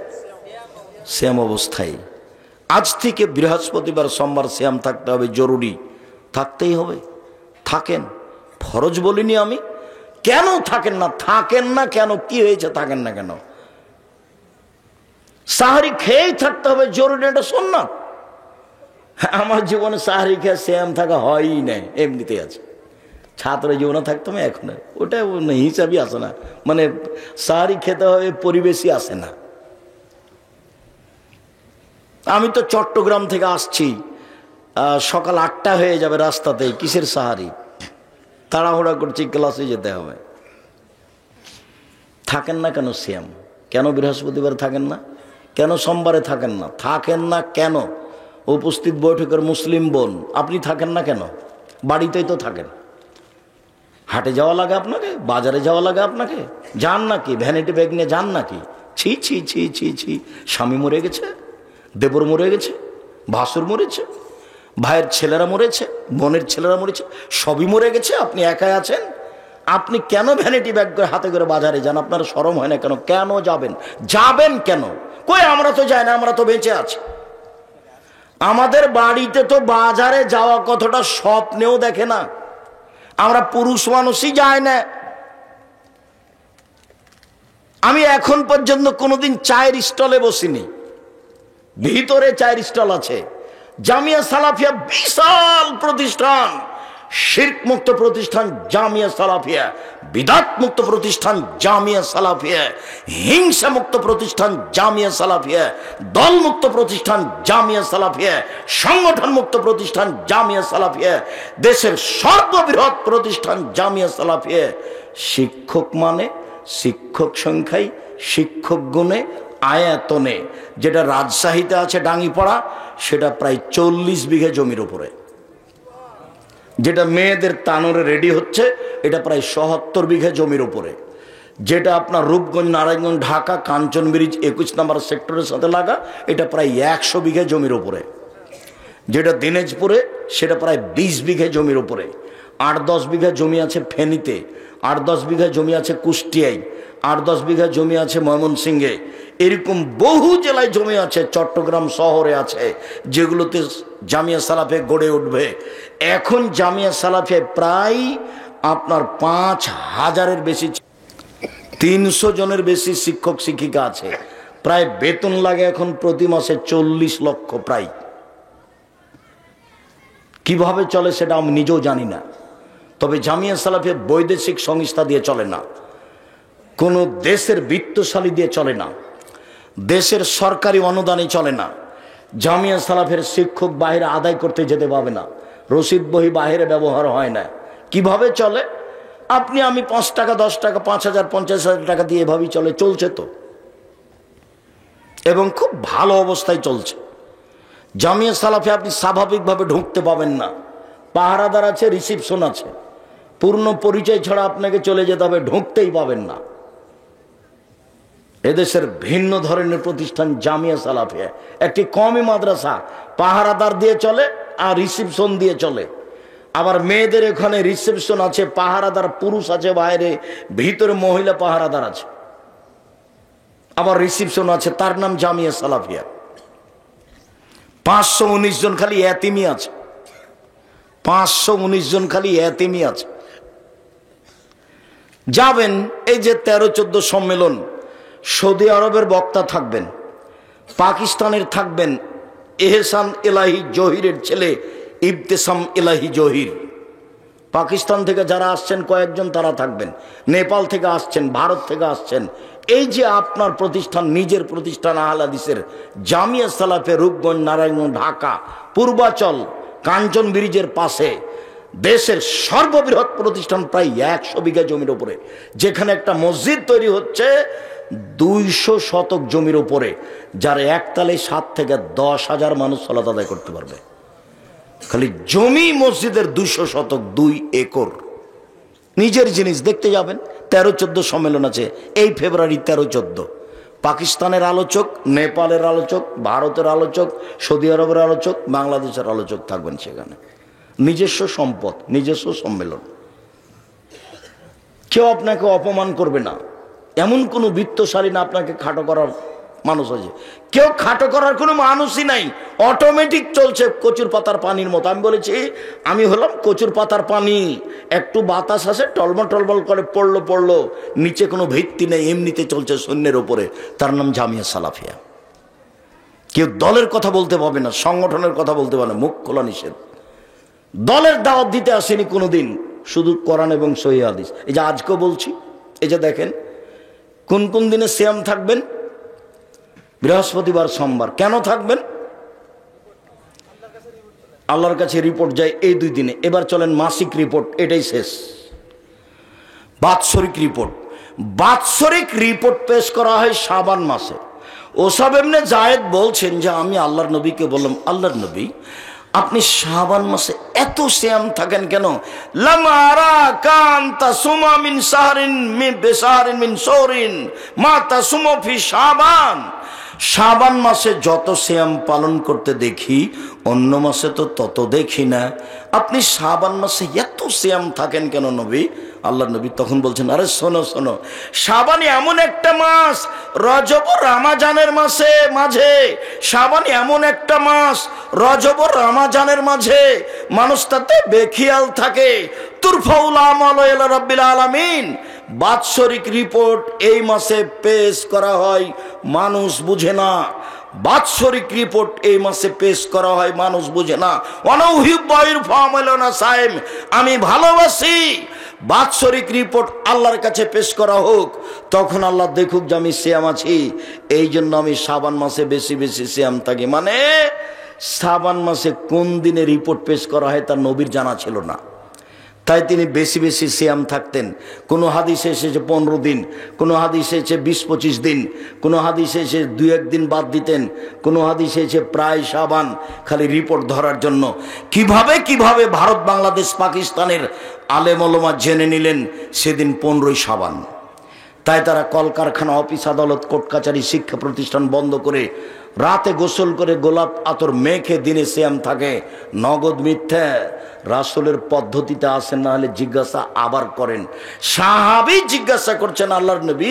Speaker 1: সেম অবস্থায়। আজ থেকে বৃহস্পতিবার, সোমবার সিয়াম থাকতে হবে, জরুরি, থাকতেই হবে। থাকেন, ফরজ বলিনি আমি। কেন থাকেন না? থাকেন না কেন? কি হয়েছে থাকেন না কেন? সাহারি খেয়েই থাকতে হবে, জরুরি, এটা সুন্নাত। আমার জীবনে সাহারি খেয়ে সিয়াম থাকা হয়ই নাই, এমনিতেই আছে। ছাত্র জীবনে থাকতাম, এখন ওটা হিসাবই আসে না, মানে সাহারি খেতে হবে পরিবেশই আসে না। আমি তো চট্টগ্রাম থেকে আসছি, সকাল 8টা হয়ে যাবে রাস্তাতে, কিসের সাহারি? তাড়াহুড়া করছি, ক্লাসে যেতে হবে। থাকেন না কেন সিয়াম? কেন বৃহস্পতিবার থাকেন না? কেন সোমবারে থাকেন না? থাকেন না কেন? উপস্থিত বৈঠকের মুসলিম বোন, আপনি থাকেন না কেন? বাড়িতেই তো থাকেন। হাটে যাওয়া লাগে আপনাকে, বাজারে যাওয়া লাগে আপনাকে, যান নাকি? ভ্যানিটি ব্যাগ নিয়ে যান নাকি? ছি ছি ছি ছি ছি। স্বামী মরে গেছে, দেবর মরে গেছে, ভাসুর মরেছে, ভাইয়ের ছেলেরা মরেছে, বোনের ছেলেরা মরেছে, সবই মরে গেছে, আপনি একাই আছেন। আপনি কেন ভ্যানিটি ব্যাগ করে হাতে করে বাজারে যান? আপনার শরম হয় না কেন? কেন যাবেন? যাবেন কেন? কই আমরা তো যাই না, আমরা তো বেঁচে আছি। আমাদের বাড়িতে তো বাজারে যাওয়া কতটা স্বপ্নেও দেখে না। আমরা পুরুষ মানুষই যায় না। আমি এখন পর্যন্ত কোনোদিন চায়ের স্টলে বসিনি। ভিতরে চায়ের স্টল আছে। জামিয়া সালাফিয়া বিশাল প্রতিষ্ঠান, শিরক মুক্ত প্রতিষ্ঠান জামিয়া সালাফিয়া, বিদআত মুক্ত প্রতিষ্ঠান জামিয়া সালাফিয়া, হিংসা মুক্ত প্রতিষ্ঠান জামিয়া সালাফিয়া, দল মুক্ত প্রতিষ্ঠান জামিয়া সালাফিয়া, সংগঠন মুক্ত প্রতিষ্ঠান জামিয়া সালাফিয়া, দেশের সর্ববৃহৎ প্রতিষ্ঠান জামিয়া সালাফিয়া। শিক্ষক মানে শিক্ষক সংখ্যায়, শিক্ষক গুণে, আয়াতনে, যেটা রাজশাহীতে আছে ডাঙ্গিপাড়া, সেটা প্রায় 40 বিঘা জমির উপরে। যেটা মেয়েদের তানোরে রেডি হচ্ছে, এটা প্রায় ৭৭ বিঘা জমির উপরে। যেটা আপনার রূপগঞ্জ, নারায়ণগঞ্জ, ঢাকা, কাঞ্চন ব্রিজ 21 নম্বর সেক্টরের সাথে লাগা, এটা প্রায় 100 বিঘা জমির উপরে। যেটা দিনাজপুরে, সেটা প্রায় 20 বিঘা জমির উপরে। 8-10 বিঘা জমি আছে ফেনীতে, 8-10 বিঘা জমি আছে কুষ্টিয়ায়, 8-10 বিঘা জমি আছে ময়মনসিংহে। এরকম বহু জেলায় জমি আছে, চট্টগ্রাম শহরে আছে, যেগুলোতে জামিয়া সালাফিয়া গড়ে উঠবে। এখন জামিয়া সালাফিয়ায় প্রায় আপনার 5000-এর বেশি, 300 জনের বেশি শিক্ষক শিক্ষিকা আছে। প্রায় বেতন লাগে এখন প্রতি মাসে 40 লক্ষ প্রায়। কিভাবে চলে সেটা আমি নিজেও জানি না। তবে জামিয়া সালাফিয়া বৈদেশিক সংস্থা দিয়ে চলে না, কোনো দেশের বিত্তশালী দিয়ে চলে না, দেশের সরকারি অনুদানে চলে না। জামিয়া সালাফের শিক্ষক বাইরে আদায় করতে যেতে পাবে না, রসিদ বহি বাইরে ব্যবহার হয় না। কিভাবে চলে? আপনি আমি 5 টাকা, 10 টাকা, 5000, 50,000 টাকা দিয়ে এভাবেই চলছে তো, এবং খুব ভালো অবস্থায় চলছে। জামিয়া সালাফে আপনি স্বাভাবিকভাবে ঢুকতে পাবেন না, পাহারাদার আছে, রিসিপশন আছে, পূর্ণ পরিচয় ছাড়া আপনাকে চলে যেতে হবে, ঢুকতেই পাবেন না। এদেশের ভিন্ন ধরনের প্রতিষ্ঠান জামিয়া সালাফিয়া, একটি কওমি মাদ্রাসা, পাহারাদার দিয়ে চলে আর রিসিপশন দিয়ে চলে। আবার মেয়েদের এখানে রিসেপশন আছে, পাহারাদার পুরুষ আছে বাইরে, ভিতরে মহিলা পাহারাদার আছে, আবার রিসেপশন আছে, তার নাম জামিয়া সালাফিয়া। 519 জন খালি এতিমি আছে, 519 জন খালি এতিমি আছে। যাবেন, এই যে 13-14 সম্মেলন, সৌদি আরবের বক্তা থাকবেন, পাকিস্তানের থাকবেন এহসান এলাহি জহিরের ছেলে ইবতেসাম এলাহি জহির, পাকিস্তান থেকে যারা আসছেন কয়েকজন তারা থাকবেন, নেপাল থেকে আসছেন, ভারত থেকে আসছেন। এই যে আপনার প্রতিষ্ঠান, নিজের প্রতিষ্ঠান আহলে হাদিসের জামিয়া সালাফে, রূপগঞ্জ, নারায়ণগঞ্জ, ঢাকা, পূর্বাচল, কাঞ্চন ব্রিজের পাশে, দেশের সর্ববৃহৎ প্রতিষ্ঠান, প্রায় 100 বিঘা জমির উপরে, যেখানে একটা মসজিদ তৈরি হচ্ছে 200 শতক জমির উপরে, যার একতালে 7 থেকে 10,000 মানুষ সালাত আদায় করতে পারবে। খালি জমি মসজিদের 200 শতক, 2 একর, নিজের জিনিস। দেখতে যাবেন, 13-14 সম্মেলন আছে এই ফেব্রুয়ারি 13-14। পাকিস্তানের আলোচক, নেপালের আলোচক, ভারতের আলোচক, সৌদি আরবের আলোচক, বাংলাদেশের আলোচক থাকবেন সেখানে। নিজস্ব সম্পদ, নিজস্ব সম্মেলন, কেউ আপনাকে অপমান করবে না, এমন কোনো বৃত্তশালী না আপনাকে খাটো করার মানুষ আছে। কেউ খাটো করার কোনো মানুষই নাই, অটোমেটিক চলছে কচুর পাতার পানির মতো। আমি বলেছি আমি হলাম কচুর পাতার পানি, একটু বাতাস আসে, টলমল টলমল করে পড়লো, নিচে কোনো ভিত্তি নেই, এমনিতে চলছে শূন্যের ওপরে। তার নাম জামিয়া সালাফিয়া। কেউ দলের কথা বলতে পারবে না, সংগঠনের কথা বলতে পারবে না, মুখ খোলা নিষেধ। দলের দাওয়াত দিতে আসেনি কোনোদিন, শুধু কোরআন এবং সহিহ হাদিস। এই যে আজকেও বলছি, এই যে দেখেন কোন কোন দিনে সিয়াম থাকবেন, বৃহস্পতিবার, সোমবার। কেন থাকবেন? আল্লাহর কাছে রিপোর্ট যায় এই 2 দিনে। এবার চলেন মাসিক রিপোর্ট, এটাই শেষ। বাৎসরিক রিপোর্ট, বাৎসরিক রিপোর্ট পেশ করা হয় শাবান মাসে। ওসাব ইবনে জায়েদ বলছেন যে আমি আল্লাহর নবীকে বললাম, আল্লাহর নবী আপনি শাবান মাসে এত সিয়াম থাকেন কেন? লামারা কান্তা সুমা মিন সাহরিন মিন বিসাহরিন মিন সৌরিন মা তাসুমু ফি শাবান। শাবান মাসে যত সিয়াম পালন করতে দেখি, অন্য মাসে তো তত দেখি না। আপনি শাবান মাসে এত সিয়াম থাকেন কেন নবী? আল্লাহ নবী তখন বলছেন, আরে শোনো শোনো, শাবান এমন একটা মাস, রজব ও রমাজানের মাঝে শাবান এমন একটা মাস, রজব ও রমাজানের মাঝে মানুষ তাতে বেখিয়াল থাকে। তুরফাউল আমাল ইলা রাব্বিল আলামিন। বাৎসরিক রিপোর্ট এই মাসে পেশ করা হয়, মানুষ বুঝে না। বাৎসরিক রিপোর্ট এই মাসে পেশ করা হয়, মানুষ বুঝে না। আমি ভালোবাসি বাৎসরিক রিপোর্ট আল্লাহর কাছে পেশ করা হোক, তখন আল্লাহ দেখুক যে আমি সিয়াম আছি। এই জন্য আমি শাবান মাসে বেশি বেশি সিয়াম থাকি। মানে শাবান মাসে কোন দিনে রিপোর্ট পেশ করা হয় তার নবীর জানা ছিল না, তাই তিনি বেশি বেশি সিয়াম থাকতেন। কোনো হাদিসে এসেছে 15 দিন, কোনো হাদিসে এসেছে 20-25 দিন, কোনো হাদিসে এসে 2-1 দিন বাদ দিতেন, কোনো হাদিসে এসে প্রায় শাবান, খালি রিপোর্ট ধরার জন্য। কিভাবে কিভাবে ভারত, বাংলাদেশ, পাকিস্তানের আলেম ওলামা জেনে নিলেন সেদিন 15ই শাবান। তাই তারা কলকারখানা, অফিস আদালত, কোর্ট কাচারি, শিক্ষা প্রতিষ্ঠান বন্ধ করে রাতে গোসল করে গোলাপ আতর মেখে দিনে সিয়াম থাকে। নগদ মিথ্যা, রাসূলের পদ্ধতিতে আসেন, না হলে জিজ্ঞাসা আবার করেন। সাহাবী জিজ্ঞাসা করছেন, আল্লাহর নবী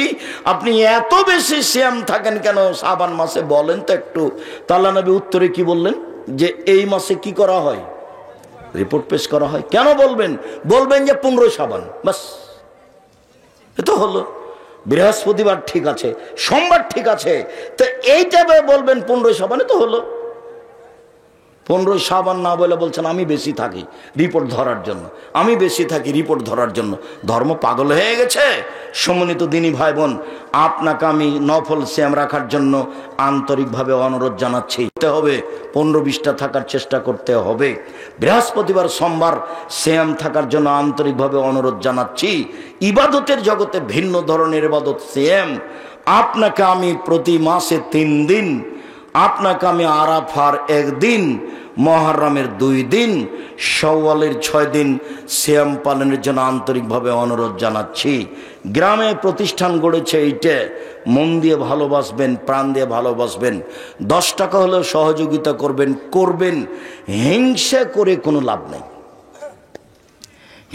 Speaker 1: আপনি এত বেশি সিয়াম থাকেন কেন শাবান মাসে, বলেন তো একটু। তা আল্লাহর নবী উত্তরে কি বললেন? যে এই মাসে কি করা হয়? রিপোর্ট পেশ করা হয়। কেন বলবেন? বলবেন যে 15 শাবান, বাস, এ তো হলো। বৃহস্পতিবার ঠিক আছে, সোমবার ঠিক আছে, তো এইটা বলবেন 15 শাবানে তো হলো। 15 শাবান না বলে বলছেন আমি বেশি থাকি রিপোর্ট ধরার জন্য, আমি বেশি থাকি রিপোর্ট ধরার জন্য। ধর্ম পাগল হয়ে গেছে। সম্মানিত দিনী ভাই বোন, আপনাকে আমি নফল সিয়াম রাখার জন্য আন্তরিকভাবে অনুরোধ জানাচ্ছি। হবে 15-20টা থাকার চেষ্টা করতে হবে। বৃহস্পতিবার, সোমবার সিয়াম থাকার জন্য আন্তরিকভাবে অনুরোধ জানাচ্ছি। ইবাদতের জগতে ভিন্ন ধরনের ইবাদত সিয়াম। আপনাকে আমি প্রতি মাসে 3 দিন আপনাকে আমি আরাফার একদিন, মুহররমের 2 দিন, শাওয়ালের 6 দিন সিয়াম পালনের জন্য আন্তরিকভাবে অনুরোধ জানাচ্ছি। গ্রামে প্রতিষ্ঠান গড়েছে এইটা, মন দিয়ে ভালোবাসবেন, প্রাণ দিয়ে ভালোবাসবেন, 10 টাকা হলেও সহযোগিতা করবেন। হিংসা করে কোনো লাভ নেই।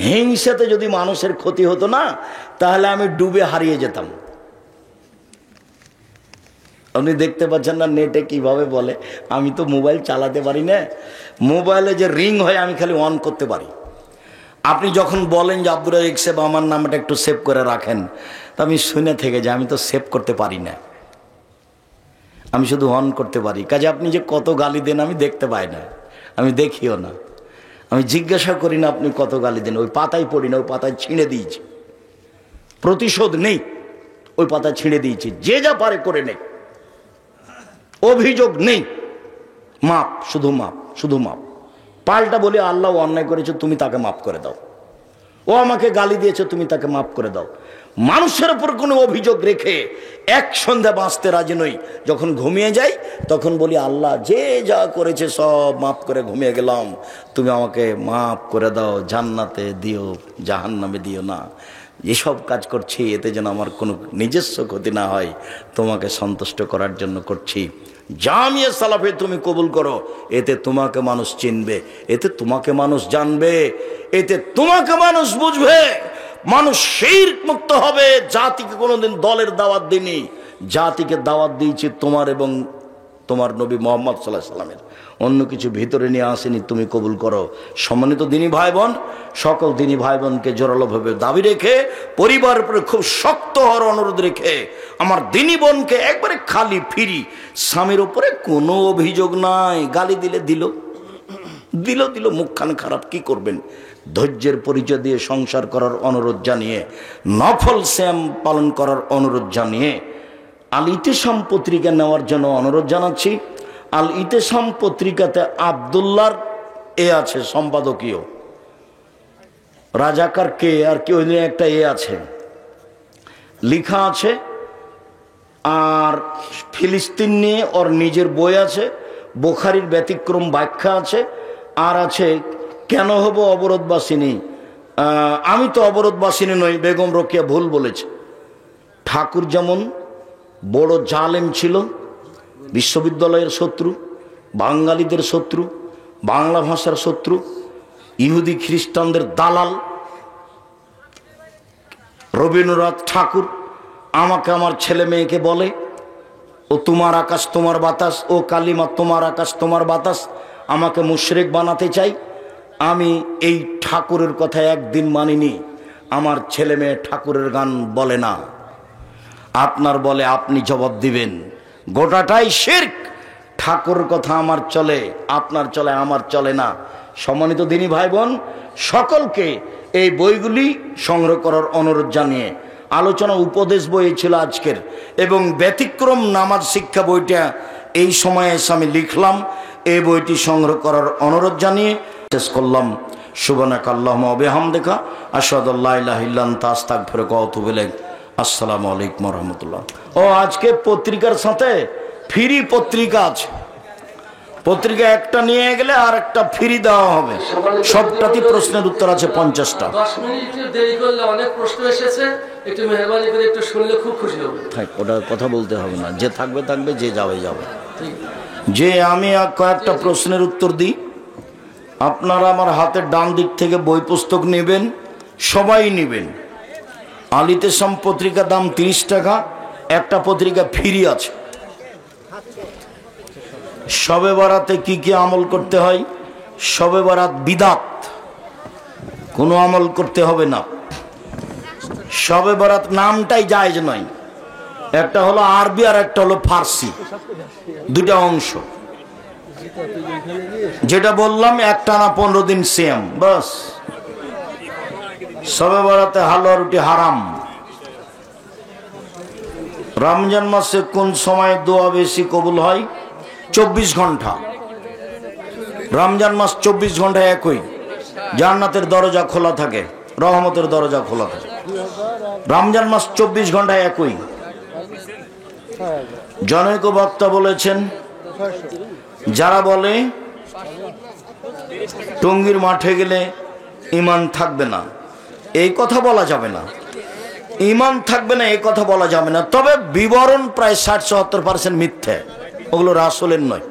Speaker 1: হিংসাতে যদি মানুষের ক্ষতি হতো না, তাহলে আমি ডুবে হারিয়ে যেতাম। আপনি দেখতে পাচ্ছেন না নেটে কিভাবে বলে, আমি তো মোবাইল চালাতে পারি না, মোবাইলে যে রিং হয় আমি খালি অন করতে পারি। আপনি যখন বলেন যে আব্দুর রাজ্জাক সাহেব আমার নামটা একটু সেভ করে রাখেন, তা আমি শুনে থেকে যাই, আমি তো সেভ করতে পারি না, আমি শুধু অন করতে পারি। কাজে আপনি যে কত গালি দেন আমি দেখতে পাই না, আমি দেখিও না, আমি জিজ্ঞাসা করি না আপনি কত গালি দেন। ওই পাতায় পড়ি না, ওই পাতায় ছিঁড়ে দিয়েছি, প্রতিশোধ নেই, ওই পাতায় ছিঁড়ে দিয়েছি, যে যা পারে করে নেই, অভিযোগ নেই, মাপ, শুধু মাপ, শুধু মাপ। পাল্টা বলি আল্লাহ অন্যায় করেছে, তুমি তাকে মাফ করে দাও, ও আমাকে গালি দিয়েছে, তুমি তাকে মাফ করে দাও। মানুষের উপর কোনো অভিযোগ রেখে এক সন্ধ্যা বাঁচতে রাজি নই। যখন ঘুমিয়ে যাই তখন বলি আল্লাহ যে যা করেছে সব মাফ করে ঘুমিয়ে গেলাম, তুমি আমাকে মাফ করে দাও, জান্নাতে দিও, জাহান্নামে দিও না। এসব কাজ করছি এতে যেন আমার কোনো নিজস্ব ক্ষতি না হয়, তোমাকে সন্তুষ্ট করার জন্য করছি। জামিয়া সালাফে তুমি কবুল করো, এতে তোমাকে মানুষ চিনবে, এতে তোমাকে মানুষ জানবে, এতে তোমাকে মানুষ বুঝবে, মানুষ শিরক মুক্ত হবে। জাতিকে কোনোদিন দলের দাওয়াত দিইনি, জাতিকে দাওয়াত দিয়েছি তোমার এবং তোমার নবী মুহাম্মদ সাল্লাল্লাহু আলাইহি সাল্লামের, অন্য কিছু ভিতরে নিয়ে আসেনি, তুমি কবুল করো। সম্মানিত দিনী ভাই বোন, সকল দিনী ভাই বোনকে জোরালোভাবে দাবি রেখে, পরিবারের উপরে খুব শক্ত হওয়ার অনুরোধ রেখে, আমার দিনী বোনকে একবারে খালি ফিরি, স্বামীর উপরে কোনো অভিযোগ নাই, গালি দিলে দিল মুখখান খারাপ, কি করবেন? ধৈর্যের পরিচয় দিয়ে সংসার করার অনুরোধ জানিয়ে, নফল সিয়াম পালন করার অনুরোধ জানিয়ে, আল ইতিসাম পত্রিকা নেওয়ার জন্য অনুরোধ জানাচ্ছি। আল ইতিসাম পত্রিকাতে আব্দুল্লাহর আছে সম্পাদকীয়, রাজাকার কে আর কি ওই একটা আছে লেখা আছে, আর ফিলিস্তিন নিয়ে ওর নিজের বই আছে, বুখারীর ব্যতিক্রম ব্যাখ্যা আছে, আর আছে কেন হব অবরোধবাসিনী, আমি তো অবরোধবাসিনী নই, বেগম রোকেয়া ভুল বলেছে। ঠাকুর যেমন বড় জালেম ছিল, বিশ্ববিদ্যালয়ের শত্রু, বাঙালিদের শত্রু, বাংলা ভাষার শত্রু, ইহুদি খ্রিস্টানদের দালাল, রবীন্দ্রনাথ ঠাকুর আমাকে আমার ছেলে মেয়েকে বলে ও তোমার আকাশ তোমার বাতাস, ও কালিমা তোমার আকাশ তোমার বাতাস, আমাকে মুশরিক বানাতে চাই। আমি এই ঠাকুরের কথা একদিন মানিনি, আমার ছেলে মেয়ে ঠাকুরের গান বলে না, আপনার বলে আপনি জবাব দিবেন, গোটাটাই শিরক। ঠাকুর কথা আমার চলে, আপনার চলে, আমার চলে না। সম্মানিত দিনী ভাই বোন, সকলকে এই বইগুলি সংগ্রহ করার অনুরোধ জানিয়ে, আলোচনা উপদেশ বই ছিল আজকের, এবং ব্যতিক্রম নামাজ শিক্ষা বইটা এই সময়ে এসে আমি লিখলাম, এই বইটি সংগ্রহ করার অনুরোধ জানিয়ে শেষ করলাম। সুবহানাকা আল্লাহুম্মা ওয়া বিহামদিকা আশহাদু আল্লা ইলাহা ইল্লা আনতা আস্তাগফিরুকা ওয়া আতুবু ইলাইক। আসসালামু আলাইকুম ওয়া রাহমাতুল্লাহ। ও আজকে পত্রিকার সাথে ফ্রি পত্রিকা আছে, পত্রিকা একটা নিয়ে গেলে আর একটা ফ্রি দেওয়া হবে, সবটাতে প্রশ্নের উত্তর আছে 50টা।
Speaker 2: 10 মিনিট দেরি করলে অনেক প্রশ্ন এসেছে, একটু মেহরবানি করে একটু শুনলে খুব খুশি হব।
Speaker 1: থাক, ওটা কথা বলতে হবে না, যে থাকবে থাকবে, যে যাবে যাবে। যে আমি কয়েকটা প্রশ্নের উত্তর দিই, আপনারা আমার হাতের ডান দিক থেকে বই পুস্তক নেবেন, সবাই নেবেন। আল ইতিসাম পত্রিকার দাম 30 টাকা, একটা পত্রিকা ফ্রি আছে। শবে বরাতে কি কি আমল করতে হয়? শবে বরাত বিদাত, কোনো আমল করতে হবে না। শবে বরাত নামটাই জায়েজ নয়, একটা হলো আরবি আর একটা হলো ফার্সি, দুটা অংশ। যেটা বললাম একটানা 15 দিন সিয়াম, বাস। শবে বরাতে হালুয়া রুটি হারাম। রমজান মাসে কোন সময় দোয়া বেশি কবুল হয়? 24 ঘন্টা। রমজান মাস 24 ঘন্টা একই, জান্নাতের দরজা খোলা থাকে, রহমতের দরজা খোলা থাকে। রমজান মাস 24 ঘন্টা একই। জনৈক বক্তা বলেছেন যারা বলে টঙ্গীর মাঠে গেলে ঈমান থাকবে না, এই কথা বলা যাবে না। ঈমান থাকবে না এই কথা বলা যাবে না, তবে বিবরণ প্রায় 60-70% মিথ্যে, ওগুলো রাসূলের নয়।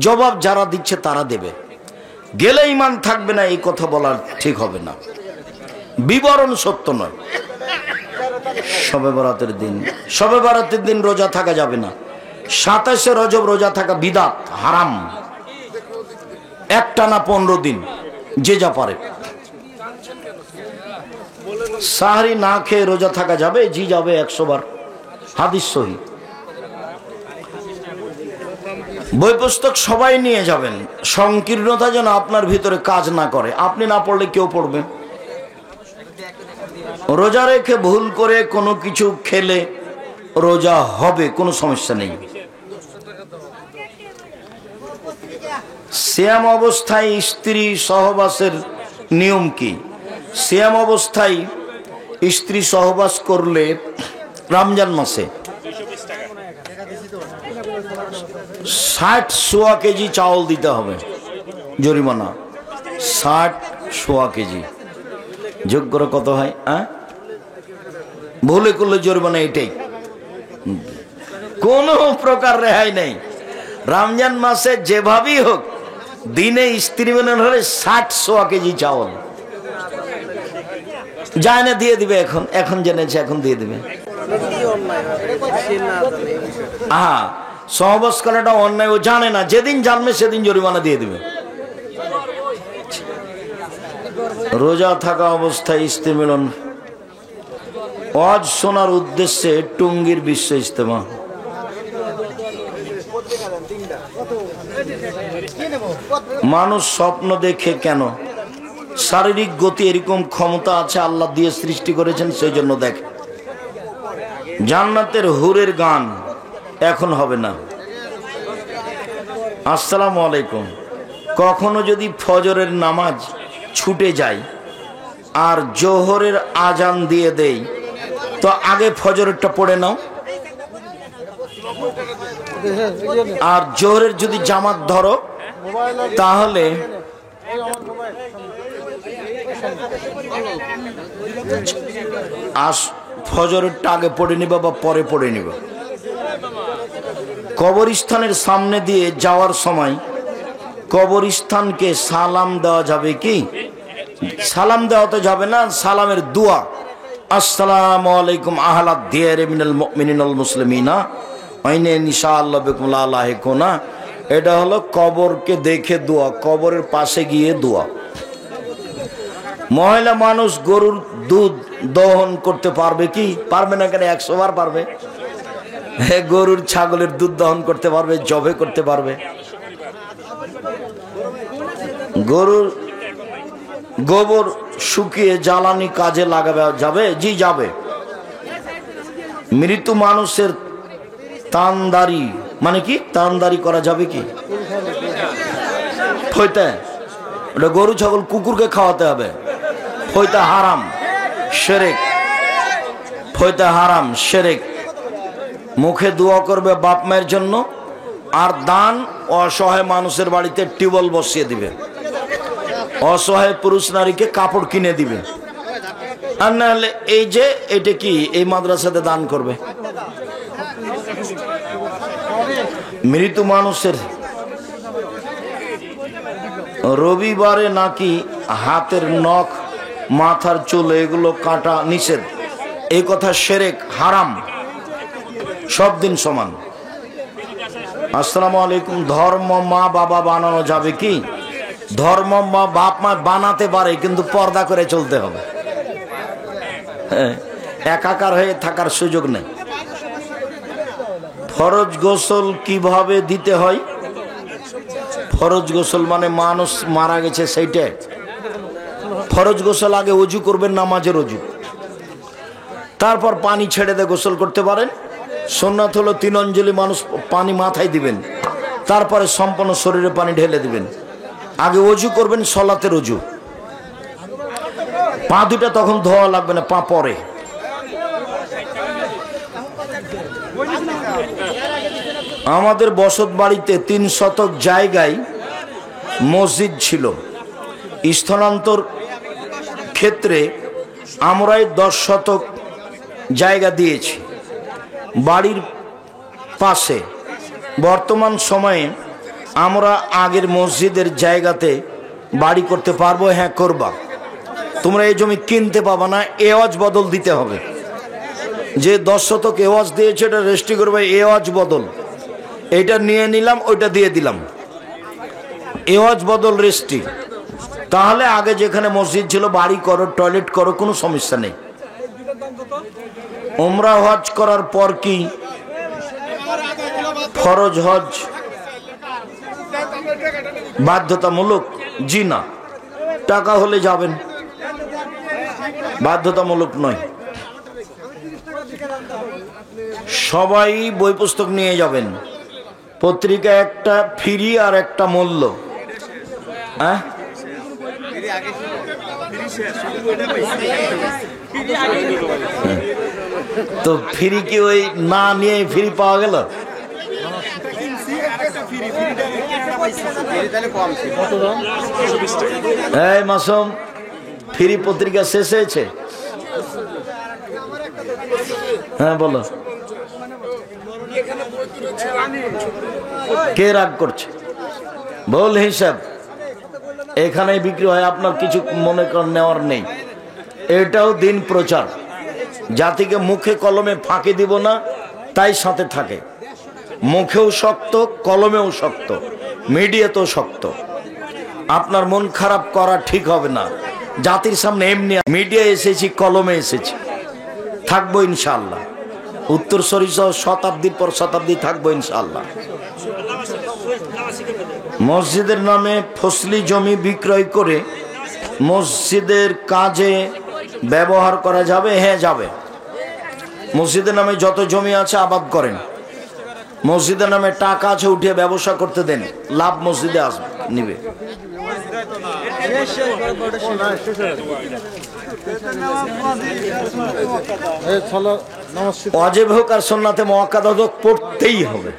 Speaker 1: জবাব যারা দিচ্ছে তারা দেবে। গেলে ঈমান থাকবে না এই কথা বলা ঠিক হবে না, বিবরণ সত্য নয়। শবে বরাতের দিন রোজা থাকা যাবে না। 27শে রজব রোজা থাকা বিদআত, হারাম। একটানা 15 দিন যে যা পারে। সাহরি না খেয়ে রোজা থাকা যাবে? জি যাবে, 100 বার, হাদিস সহি। বই পুস্তক সবাই নিয়ে যাবেন, সংকীর্ণতা যেন আপনার ভিতরে কাজ না করে। আপনি না পড়লে কেউ পড়বে। রোজা রেখে ভুল করে কোনো কিছু খেলে রোজা হবে, কোনো সমস্যা নেই। সিয়াম অবস্থায় স্ত্রী সহবাসের নিয়ম কি? সিয়াম অবস্থায় স্ত্রী সহবাস করলে রমজান মাসে 60 কেজি চাউল দিতে হবে, জরিমানা। 60 কেজি। যোগ্যরা কত হয়? ভুলে করলে জরিমানা এটাই, কোনো প্রকার রেহাই নেই। রমজান মাসে যেভাবেই হোক দিনে স্ত্রী মেনে হলে 60 কেজি চাউল যায় না, দিয়ে দিবে। এখন জেনেছে, এখন দিয়ে দিবে। সহবাস করাটা অন্যায়, ও জানে না। যেদিন জানবে সেদিন জরিমানা দিয়ে দিবে। রোজা থাকা অবস্থায় স্ত্রী মিলন। ওয়াজ শোনার উদ্দেশ্যে টঙ্গীর বিশ্ব ইজতেমা। মানুষ স্বপ্ন দেখে কেন? শারীরিক গতি এরকম ক্ষমতা আছে, আল্লাহ দিয়ে সৃষ্টি করেছেন, সেই জন্য দেখে। জান্নাতের হুরের গান এখন হবে না। আসসালামু আলাইকুম। কখনো যদি ফজরের নামাজ ছুটে যায় আর জোহরের আজান দিয়ে দেই, তো আগে ফজরেরটা পড়ে নাও। আর জোহরের যদি জামাত ধরো তাহলে ফজরেরটা আগে পড়ে নিবা বা পরে পড়ে নিবা। কবরস্থানের সামনে দিয়ে যাওয়ার সময় কবরস্থানকে সালাম দেওয়া যাবে কি? সালাম দেওয়া তো যাবে না, সালামের দোয়া। আসসালামু আলাইকুম আহলাদ দিয়ারি মিনাল মুমিনিনাল মুসলিমিনা আইনে ইনশাআল্লাহ বিকুম লা লাহিকুনা। এটা হলো কবরকে দেখে দোয়া, কবরের পাশে গিয়ে দোয়া। মহিলা মানুষ গরুর দুধ দহন করতে পারবে কি? পারবে না কেন? 100 বার পারবে। গরুর ছাগলের দুধ দহন করতে পারবে, জবে করতে পারবে। গরুর গোবর শুকিয়ে জ্বালানি কাজে লাগাবে যাবে? জি যাবে। মৃত মানুষের তানদারি মানে কি? তানদারি করা যাবে কি? ফইতে ওটা গরু ছাগল কুকুরকে খাওয়াতে হবে। ফইতে হারাম, শিরক। ফইতে হারাম, শিরক। মুখে দোয়া করবে বাপ মায়ের জন্য, আর দান অসহায় মানুষের বাড়িতে টিউবওয়েল বসিয়ে দিবে, অসহায় পুরুষ নারীকে কাপড় কিনে দিবে। আর না হলে এই যে এটা কি, এই মাদ্রাসাতে দান করবে। মৃত মানুষের রবিবারে নাকি হাতের নখ, মাথার চুল এগুলো কাটা নিষেধ। এই কথা শিরক, হারাম, সব দিন সমান। আসসালামু আলাইকুম। ধর্ম মা বাবা বানানো যাবে কি? ধর্ম মা বাপ মা বানাতে পারে, কিন্তু পর্দা করে চলতে হবে। একাকার হয়ে থাকার সুযোগ নেই। ফরজ গোসল কিভাবে দিতে হয়? ফরজ গোসল মানে মানুষ মারা গেছে সেইটা। ফরজ গোসল আগে অজু করবেন, নামাজের অজু, তারপর পানি ছেড়ে দিয়ে গোসল করতে পারেন। সুন্নাত হলো 3 অঞ্জলি মানুষ পানি মাথায় দিবেন, তারপরে সম্পূর্ণ শরীরে পানি ঢেলে দিবেন। আগে অজু করবেন, সলাতের অজু। পা দুটা তখন ধোয়া লাগবে না, পা পরে। আমাদের বসত বাড়িতে 3 শতক জায়গায় মসজিদ ছিল। স্থানান্তর ক্ষেত্রে আমরাই 10 শতক জায়গা দিয়েছি বাড়ির পাশে। বর্তমান সময়ে আমরা আগের মসজিদের জায়গাতে বাড়ি করতে পারবো? হ্যাঁ, করবা। তোমরা এই জমি কিনতে পাবা না, এওয়াজ বদল দিতে হবে। যে 10 শতক এওয়াজ দিয়েছে এটা রেজিস্ট্রি করবে, এওয়াজ বদল। এটা নিয়ে নিলাম, ওইটা দিয়ে দিলাম, এওয়াজ বদল রেজিস্ট্রি। তাহলে আগে যেখানে মসজিদ ছিল বাড়ি করো, টয়লেট করো, কোনো সমস্যা নেই। উমরা হজ করার পর কি ফরজ হজ বাধ্যতামূলক? জি না, টাকা হলে যাবেন, বাধ্যতামূলক নয়। সবাই বই পুস্তক নিয়ে যাবেন, পত্রিকা একটা ফ্রি আর একটা মূল্য। হ্যাঁ, তো ফ্রি কি ওই না নিয়ে ফ্রি পাওয়া গেল? এই মাসুম, ফ্রি পত্রিকা শেষ হয়েছে? হ্যাঁ বলো, কে রাগ করছে? বল হিসাব এখানেই বিক্রি হয়, আপনার কিছু মনে করেন নেওয়ার নেই। এটাও দিন প্রচার, জাতিকে মুখে কলমে ফাঁকি দিব না, তাই সাথে থাকে। মুখেও শক্ত, কলমেও শক্ত, মিডিয়াতেও শক্ত। আপনার মন খারাপ করা ঠিক হবে না। জাতির সামনে এমনি মিডিয়া এসেছি, কলমে এসেছি, থাকবো ইনশাআল্লাহ। উত্তর সরিষা শতাব্দীর পর শতাব্দী থাকবো ইনশাআল্লাহ। মসজিদের নামে ফসলি জমি বিক্রয় করে মসজিদের কাজে ব্যবহার করা যাবে? হ্যাঁ, যাবে। মসজিদের নামে যত জমি আছে আবাদ করেন, মসজিদের নামে টাকা আছে উঠিয়ে ব্যবসা করতে দেন, লাভ মসজিদে আসবে, নিবে। ওয়াজিব হোক আর সুন্নাতে মুআক্কাদা হোক, পড়তেই হবে,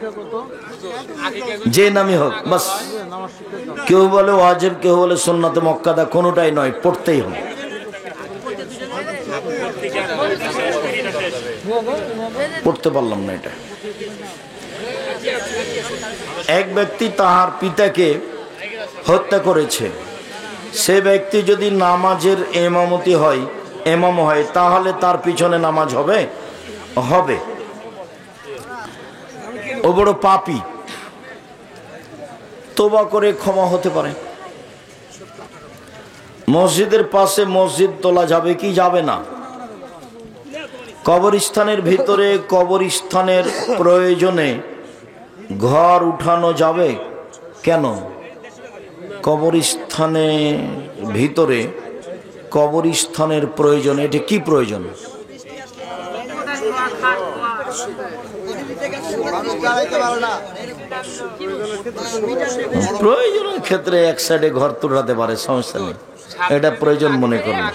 Speaker 1: যে নামই হোক। বাস, কেউ বলে ওয়াজিব, কেউ বলে সুন্নাতে মুআক্কাদা, কোনোটাই নয়, পড়তেই হবে। পড়তে পারলাম না এটা। এক ব্যক্তি তাহার পিতাকে হত্যা করেছে, সে ব্যক্তি যদি নামাজের ইমাম হয় তাহলে তার পিছনে নামাজ হবে? হবে। ও বড় পাপী, তওবা করে ক্ষমা হতে পারে। মসজিদের পাশে মসজিদ তোলা যাবে কি যাবে না? কবরস্থানের ভিতরে কবরস্থানের প্রয়োজনে ঘর উঠানো যাবে? কেন? কবরস্থানের ভিতরে কবরস্থানের প্রয়োজন, এটা কি প্রয়োজন? প্রয়োজনের ক্ষেত্রে এক সাইডে ঘর তুলাতে পারে, সমস্যা নেই, এটা প্রয়োজন মনে করুন।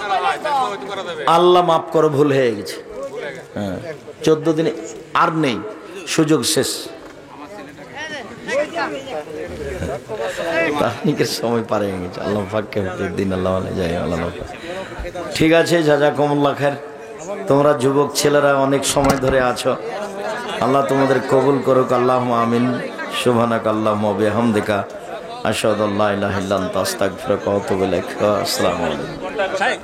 Speaker 1: আল্লাহ মাফ করো, ভুল হয়ে গেছে। হ্যাঁ, 14 দিনে আর নেই, সুযোগ শেষ। তাহনিকের সময় পারে গেছে। আল্লাহ পাককে দিন আল্লাহ যায়। আল্লাহ ঠিক আছে, জাযাকুমুল্লাহ খায়ের। তোমরা যুবক ছেলেরা অনেক সময় ধরে আছো, আল্লাহ তোমাদের কবুল করুক। আল্লাহুম্মা আমিন। সুবহানাকা আল্লাহুম্মা ওয়া বিহামদিকা আশহাদু আল্লা ইলাহা ইল্লা আনতা আস্তাগফিরুকা ওয়া আতুবু ইলাইক। আসসালামু আলাইকুম।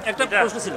Speaker 3: একটা প্রশ্ন ছিল।